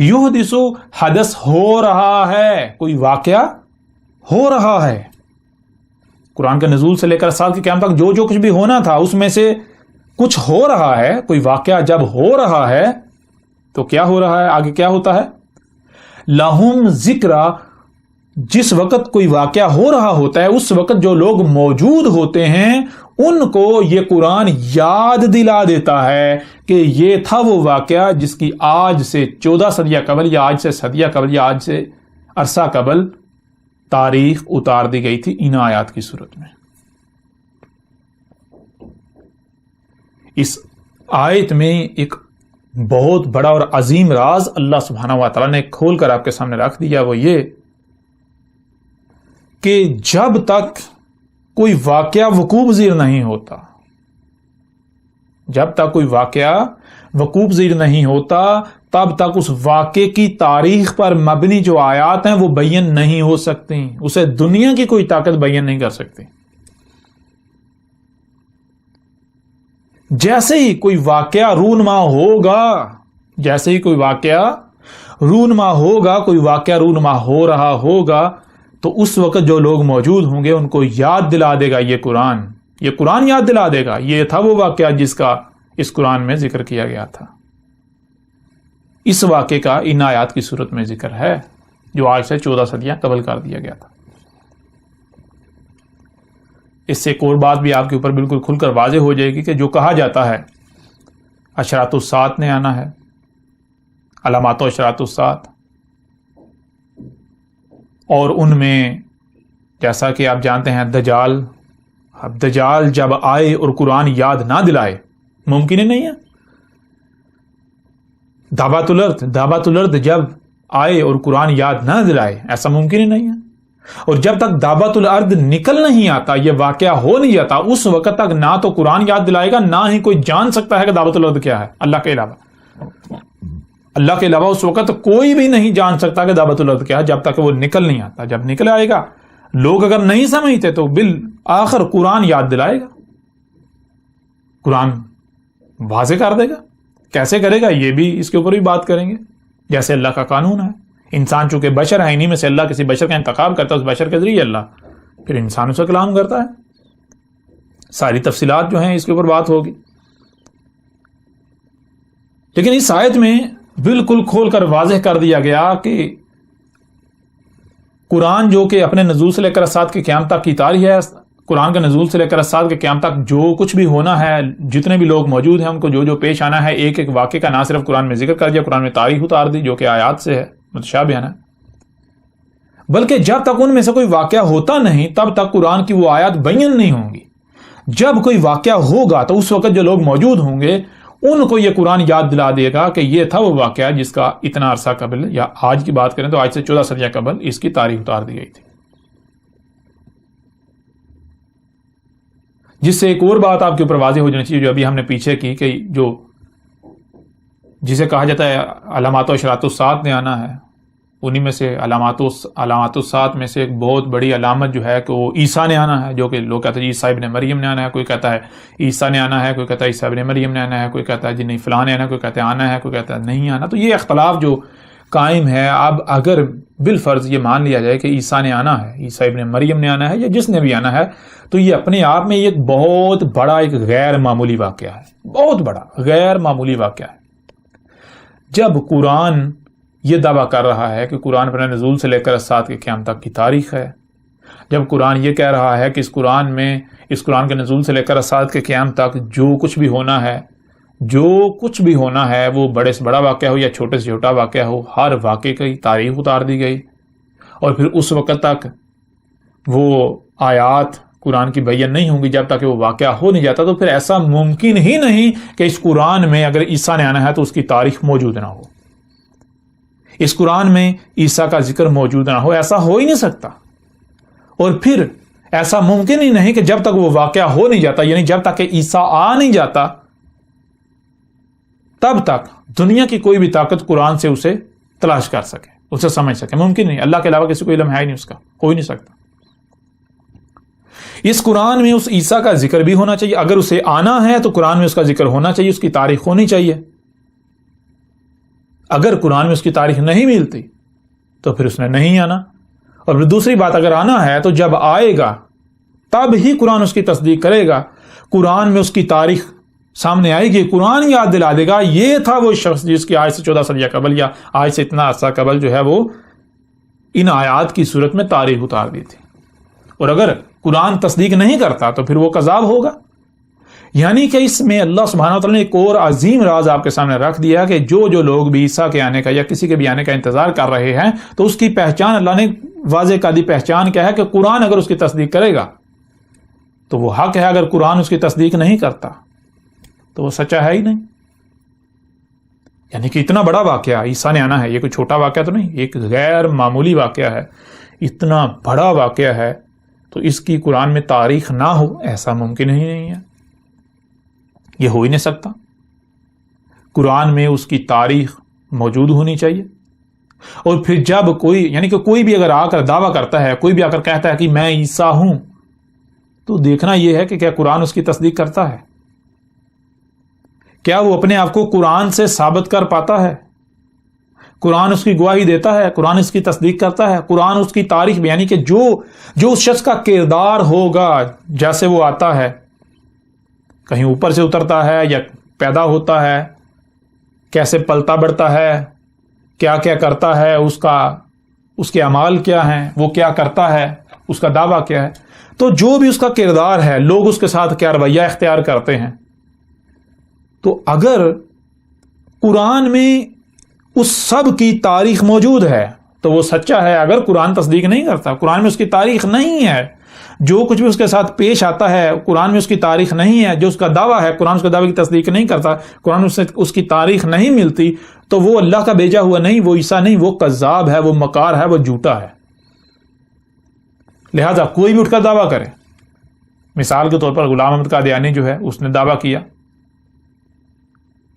یحدث، حدث ہو رہا ہے، کوئی واقعہ ہو رہا ہے. قرآن کے نزول سے لے کر سال کے قیام تک جو کچھ بھی ہونا تھا اس میں سے کچھ ہو رہا ہے. کوئی واقعہ جب ہو رہا ہے تو کیا ہو رہا ہے؟ آگے کیا ہوتا ہے؟ لہم ذکرا. جس وقت کوئی واقعہ ہو رہا ہوتا ہے اس وقت جو لوگ موجود ہوتے ہیں ان کو یہ قرآن یاد دلا دیتا ہے کہ یہ تھا وہ واقعہ جس کی آج سے 14 صدیہ قبل یا آج سے صدیہ قبل یا آج سے عرصہ قبل تاریخ اتار دی گئی تھی ان آیات کی صورت میں. اس آیت میں ایک بہت بڑا اور عظیم راز اللہ سبحانہ و تعالیٰ نے کھول کر آپ کے سامنے رکھ دیا، وہ یہ کہ جب تک کوئی واقعہ وقوع پذیر نہیں ہوتا، جب تک کوئی واقعہ وقوع پذیر نہیں ہوتا، تب تک اس واقعے کی تاریخ پر مبنی جو آیات ہیں وہ بیان نہیں ہو سکتی، اسے دنیا کی کوئی طاقت بیان نہیں کر سکتی. جیسے ہی کوئی واقعہ رونما ہوگا، جیسے ہی کوئی واقعہ رونما ہوگا، کوئی واقعہ رونما ہو رہا ہوگا، تو اس وقت جو لوگ موجود ہوں گے ان کو یاد دلا دے گا یہ قرآن یاد دلا دے گا یہ تھا وہ واقعہ جس کا اس قرآن میں ذکر کیا گیا تھا. اس واقعے کا ان آیات کی صورت میں ذکر ہے جو آج سے 14 صدیاں قبل کر دیا گیا تھا. اس سے ایک اور بات بھی آپ کے اوپر بالکل کھل کر واضح ہو جائے گی کہ جو کہا جاتا ہے اشراط الساعت نے آنا ہے، علامات و اشراط الساعت، اور ان میں جیسا کہ آپ جانتے ہیں دجال، اب دجال جب آئے اور قرآن یاد نہ دلائے ممکن ہی نہیں ہے. دعوت الارض جب آئے اور قرآن یاد نہ دلائے ایسا ممکن ہی نہیں ہے. اور جب تک دعوت الارض نکل نہیں آتا، یہ واقعہ ہو نہیں جاتا، اس وقت تک نہ تو قرآن یاد دلائے گا، نہ ہی کوئی جان سکتا ہے کہ دعوت الارض کیا ہے اللہ کے علاوہ اس وقت کوئی بھی نہیں جان سکتا کہ دعوت الارض کیا ہے جب تک وہ نکل نہیں آتا. جب نکل آئے گا، لوگ اگر نہیں سمجھتے تو بالآخر قرآن یاد دلائے گا، قرآن واضح کر دے گا. کیسے کرے گا یہ بھی اس کے اوپر بھی بات کریں گے. جیسے اللہ کا قانون ہے، انسان چونکہ بشر ہے، انہی میں سے اللہ کسی بشر کا انتخاب کرتا ہے، اس بشر کے ذریعے اللہ پھر انسانوں سے کلام کرتا ہے. ساری تفصیلات جو ہیں اس کے اوپر بات ہوگی. لیکن اس آیت میں بالکل کھول کر واضح کر دیا گیا کہ قرآن جو کہ اپنے نزول سے لے کر اسات کے قیام تک کی تاریخ ہے، قرآن کے نزول سے لے کر اسات کے قیام تک جو کچھ بھی ہونا ہے، جتنے بھی لوگ موجود ہیں ان کو جو جو پیش آنا ہے، ایک ایک واقعے کا نہ صرف قرآن میں ذکر کر دیا، قرآن میں تاریخ اتار دی جو کہ آیات سے ہے، متشابہ ہے، بلکہ جب تک ان میں سے کوئی واقعہ ہوتا نہیں تب تک قرآن کی وہ آیات بیان نہیں ہوں گی. جب کوئی واقعہ ہوگا تو اس وقت جو لوگ موجود ہوں گے ان کو یہ قرآن یاد دلا دے گا کہ یہ تھا وہ واقعہ جس کا اتنا عرصہ قبل، یا آج کی بات کریں تو آج سے 14 صدیاں قبل اس کی تاریخ اتار دی گئی تھی. جس سے ایک اور بات آپ کے اوپر واضح ہو جانی چاہیے جو ابھی ہم نے پیچھے کی، کہ جو جسے کہا جاتا ہے علامات و اشراط الساعت نے آنا ہے، انہی میں سے علامات الساعت میں سے ایک بہت بڑی علامت جو ہے کہ وہ عیسیٰ نے آنا ہے، جو کہ لوگ کہتے ہیں عیسیٰ ابن مریم نے آنا ہے، کوئی کہتا ہے عیسیٰ نے آنا ہے، کوئی کہتا ہے عیسیٰ ابن مریم نے آنا ہے، کوئی کہتا ہے جی نہیں فلاں نے آنا ہے، کوئی کہتا ہے آنا ہے، کوئی کہتا ہے نہیں آنا. تو یہ اختلاف جو قائم ہے، اب اگر بالفرض یہ مان لیا جائے کہ عیسیٰ نے آنا ہے، عیسیٰ ابن مریم نے آنا ہے، یا جس نے بھی آنا ہے، تو یہ اپنے آپ میں ایک بہت بڑا ایک غیر معمولی واقعہ ہے، بہت بڑا غیر معمولی واقعہ ہے. جب قرآن یہ دعویٰ کر رہا ہے کہ قرآن اپنے نزول سے لے کر اسات کے قیام تک کی تاریخ ہے، جب قرآن یہ کہہ رہا ہے کہ اس قرآن کے نزول سے لے کر اسات کے قیام تک جو کچھ بھی ہونا ہے وہ بڑے سے بڑا واقعہ ہو یا چھوٹے سے چھوٹا واقعہ ہو، ہر واقعے کی تاریخ اتار دی گئی، اور پھر اس وقت تک وہ آیات قرآن کی بیان نہیں ہوں گی جب تک وہ واقعہ ہو نہیں جاتا، تو پھر ایسا ممکن ہی نہیں کہ اس قرآن میں اگر عیسیٰ نے آنا ہے تو اس کی تاریخ موجود نہ ہو، اس قرآن میں عیسیٰ کا ذکر موجود نہ ہو، ایسا ہو ہی نہیں سکتا. اور پھر ایسا ممکن ہی نہیں کہ جب تک وہ واقعہ ہو نہیں جاتا، یعنی جب تک کہ عیسیٰ آ نہیں جاتا تب تک دنیا کی کوئی بھی طاقت قرآن سے اسے تلاش کر سکے، اسے سمجھ سکے، ممکن نہیں. اللہ کے علاوہ کسی کو علم ہے ہی نہیں، اس کا ہو ہی نہیں سکتا. اس قرآن میں اس عیسیٰ کا ذکر بھی ہونا چاہیے، اگر اسے آنا ہے تو قرآن میں اس کا ذکر ہونا چاہیے، اس کی تاریخ ہونی چاہیے. اگر قرآن میں اس کی تاریخ نہیں ملتی تو پھر اس نے نہیں آنا. اور پھر دوسری بات، اگر آنا ہے تو جب آئے گا تب ہی قرآن اس کی تصدیق کرے گا، قرآن میں اس کی تاریخ سامنے آئے گی، قرآن یاد دلا دے گا یہ تھا وہ شخص جس کی آج سے 14 صدیہ قبل یا آج سے اتنا عرصہ قبل جو ہے وہ ان آیات کی صورت میں تاریخ اتار دی تھی. اور اگر قرآن تصدیق نہیں کرتا تو پھر وہ کذاب ہوگا. یعنی کہ اس میں اللہ سبحانہ وتعالی نے ایک اور عظیم راز آپ کے سامنے رکھ دیا کہ جو لوگ بھی عیسیٰ کے آنے کا یا کسی کے بھی آنے کا انتظار کر رہے ہیں تو اس کی پہچان اللہ نے واضح قاعدی پہچان کیا ہے کہ قرآن اگر اس کی تصدیق کرے گا تو وہ حق ہے، اگر قرآن اس کی تصدیق نہیں کرتا تو وہ سچا ہے ہی نہیں. یعنی کہ اتنا بڑا واقعہ عیسیٰ نے آنا ہے، یہ کوئی چھوٹا واقعہ تو نہیں، ایک غیر معمولی واقعہ ہے، اتنا بڑا واقعہ ہے، تو اس کی قرآن میں تاریخ نہ ہو ایسا ممکن ہی نہیں ہے، یہ ہو ہی نہیں سکتا. قرآن میں اس کی تاریخ موجود ہونی چاہیے. اور پھر جب کوئی، یعنی کہ کوئی بھی اگر آ کر دعویٰ کرتا ہے، کوئی بھی آ کر کہتا ہے کہ میں عیسیٰ ہوں، تو دیکھنا یہ ہے کہ کیا قرآن اس کی تصدیق کرتا ہے، کیا وہ اپنے آپ کو قرآن سے ثابت کر پاتا ہے، قرآن اس کی گواہی دیتا ہے، قرآن اس کی تصدیق کرتا ہے، قرآن اس کی تاریخ بھی، یعنی کہ جو اس شخص کا کردار ہوگا جیسے وہ آتا ہے، کہیں اوپر سے اترتا ہے یا پیدا ہوتا ہے، کیسے پلتا بڑھتا ہے، کیا کیا کرتا ہے، اس کے اعمال کیا ہیں، وہ کیا کرتا ہے، اس کا دعویٰ کیا ہے، تو جو بھی اس کا کردار ہے، لوگ اس کے ساتھ کیا رویہ اختیار کرتے ہیں، تو اگر قرآن میں اس سب کی تاریخ موجود ہے تو وہ سچا ہے. اگر قرآن تصدیق نہیں کرتا، قرآن میں اس کی تاریخ نہیں ہے، جو کچھ بھی اس کے ساتھ پیش آتا ہے قرآن میں اس کی تاریخ نہیں ہے، جو اس کا دعویٰ ہے قرآن اس کے دعوے کی تصدیق نہیں کرتا، قرآن سے اس کی تاریخ نہیں ملتی، تو وہ اللہ کا بھیجا ہوا نہیں، وہ عیسیٰ نہیں، وہ کذاب ہے، وہ مکار ہے، وہ جھوٹا ہے. لہذا کوئی بھی اٹھ کر دعویٰ کرے، مثال کے طور پر غلام احمد قادیانی جو ہے اس نے دعویٰ کیا،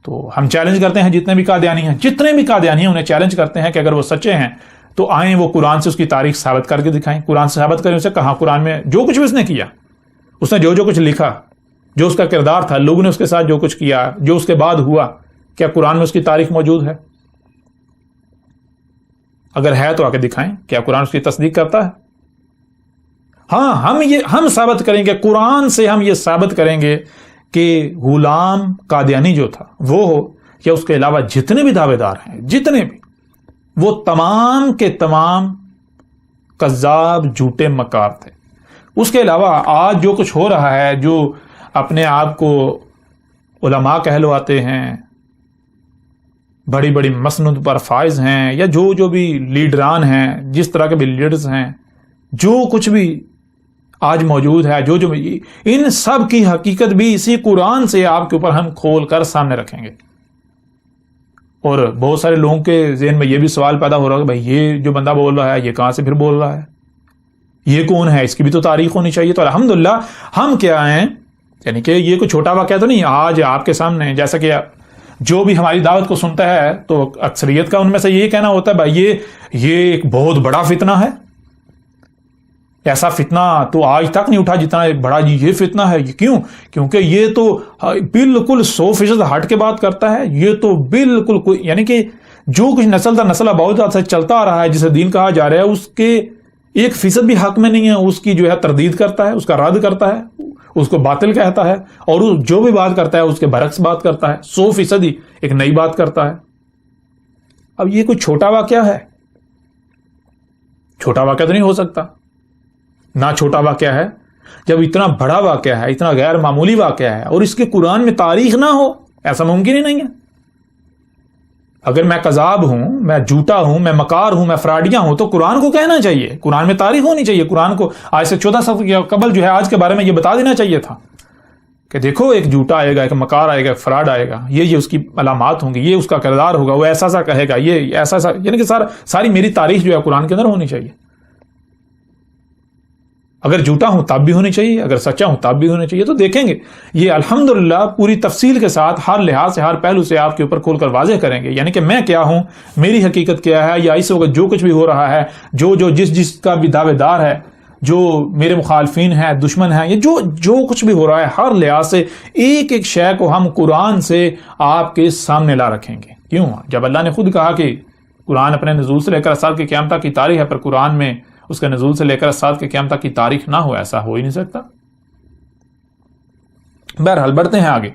تو ہم چیلنج کرتے ہیں جتنے بھی قادیانی ہیں انہیں چیلنج کرتے ہیں کہ اگر وہ سچے ہیں تو آئیں وہ قرآن سے اس کی تاریخ ثابت کر کے دکھائیں. قرآن سے ثابت کریں، اسے کہاں قرآن میں جو کچھ بھی اس نے کیا، اس نے جو کچھ لکھا، جو اس کا کردار تھا، لوگوں نے اس کے ساتھ جو کچھ کیا، جو اس کے بعد ہوا، کیا قرآن میں اس کی تاریخ موجود ہے؟ اگر ہے تو آ کے دکھائیں، کیا قرآن اس کی تصدیق کرتا ہے؟ ہاں، ہم ثابت کریں گے، قرآن سے ہم یہ ثابت کریں گے کہ غلام قادیانی جو تھا وہ ہو یا اس کے علاوہ جتنے بھی دعوے دار ہیں، جتنے بھی، وہ تمام کے تمام کذاب، جھوٹے، مکار تھے. اس کے علاوہ آج جو کچھ ہو رہا ہے، جو اپنے آپ کو علماء کہلواتے ہیں، بڑی بڑی مسند پر فائز ہیں، یا جو بھی لیڈران ہیں، جس طرح کے بھی لیڈرز ہیں، جو کچھ بھی آج موجود ہے، جو ان سب کی حقیقت بھی اسی قرآن سے آپ کے اوپر ہم کھول کر سامنے رکھیں گے. اور بہت سارے لوگوں کے ذہن میں یہ بھی سوال پیدا ہو رہا ہے کہ بھائی یہ جو بندہ بول رہا ہے یہ کہاں سے پھر بول رہا ہے، یہ کون ہے، اس کی بھی تو تاریخ ہونی چاہیے. تو الحمدللہ ہم کیا ہیں، یعنی کہ یہ کوئی چھوٹا واقعہ تو نہیں، آج آپ کے سامنے جیسا کہ جو بھی ہماری دعوت کو سنتا ہے تو اکثریت کا ان میں سے یہ کہنا ہوتا ہے بھائی یہ ایک بہت بڑا فتنہ ہے، ایسا فتنہ تو آج تک نہیں اٹھا جتنا بڑا یہ فتنہ ہے. کیوں؟ کیونکہ یہ تو بالکل 100% ہٹ کے بات کرتا ہے، یہ تو بالکل کوئی، یعنی کہ جو کچھ نسل در نسل بہت سے چلتا آ رہا ہے، جسے دین کہا جا رہا ہے، اس کے 1% بھی حق میں نہیں ہے، اس کی جو ہے تردید کرتا ہے، اس کا رد کرتا ہے، اس کو باطل کہتا ہے، اور جو بھی بات کرتا ہے اس کے برعکس بات کرتا ہے، 100% ایک نئی بات کرتا ہے. اب یہ کوئی چھوٹا واقعہ ہے؟ چھوٹا واقعہ تو نہیں ہو سکتا. نہ چھوٹا واقعہ ہے جب اتنا بڑا واقعہ ہے، اتنا غیر معمولی واقعہ ہے، اور اس کے قرآن میں تاریخ نہ ہو، ایسا ممکن ہی نہیں ہے. اگر میں کذاب ہوں، میں جھوٹا ہوں، میں مکار ہوں، میں فراڈیاں ہوں، تو قرآن کو کہنا چاہیے، قرآن میں تاریخ ہونی چاہیے. قرآن کو آج سے 14 سال قبل جو ہے آج کے بارے میں یہ بتا دینا چاہیے تھا کہ دیکھو ایک جھوٹا آئے گا، ایک مکار آئے گا، ایک فراڈ آئے گا، یہ اس کی علامات ہوں گی، یہ اس کا کردار ہوگا، وہ ایسا سا کہے گا، یہ ایسا سا، یعنی کہ ساری میری تاریخ جو ہے قرآن کے اندر ہونی چاہیے. اگر جھوٹا ہوں تب بھی ہونی چاہیے، اگر سچا ہوں تب بھی ہونی چاہیے. تو دیکھیں گے یہ الحمدللہ پوری تفصیل کے ساتھ ہر لحاظ سے، ہر پہلو سے آپ کے اوپر کھول کر واضح کریں گے، یعنی کہ میں کیا ہوں، میری حقیقت کیا ہے، یا اس وقت جو کچھ بھی ہو رہا ہے، جو جس کا بھی دعوے دار ہے، جو میرے مخالفین ہیں، دشمن ہیں، یہ جو کچھ بھی ہو رہا ہے، ہر لحاظ سے ایک ایک شے کو ہم قرآن سے آپ کے سامنے لا رکھیں گے. کیوں؟ جب اللہ نے خود کہا کہ قرآن اپنے نزول سے لے کر سال کی قیامت کی تاریخ ہے، پر قرآن میں اس کے نزول سے لے کر سال کی قیامت کی تاریخ نہ ہو، ایسا ہو ہی نہیں سکتا. بہرحال بڑھتے ہیں آگے.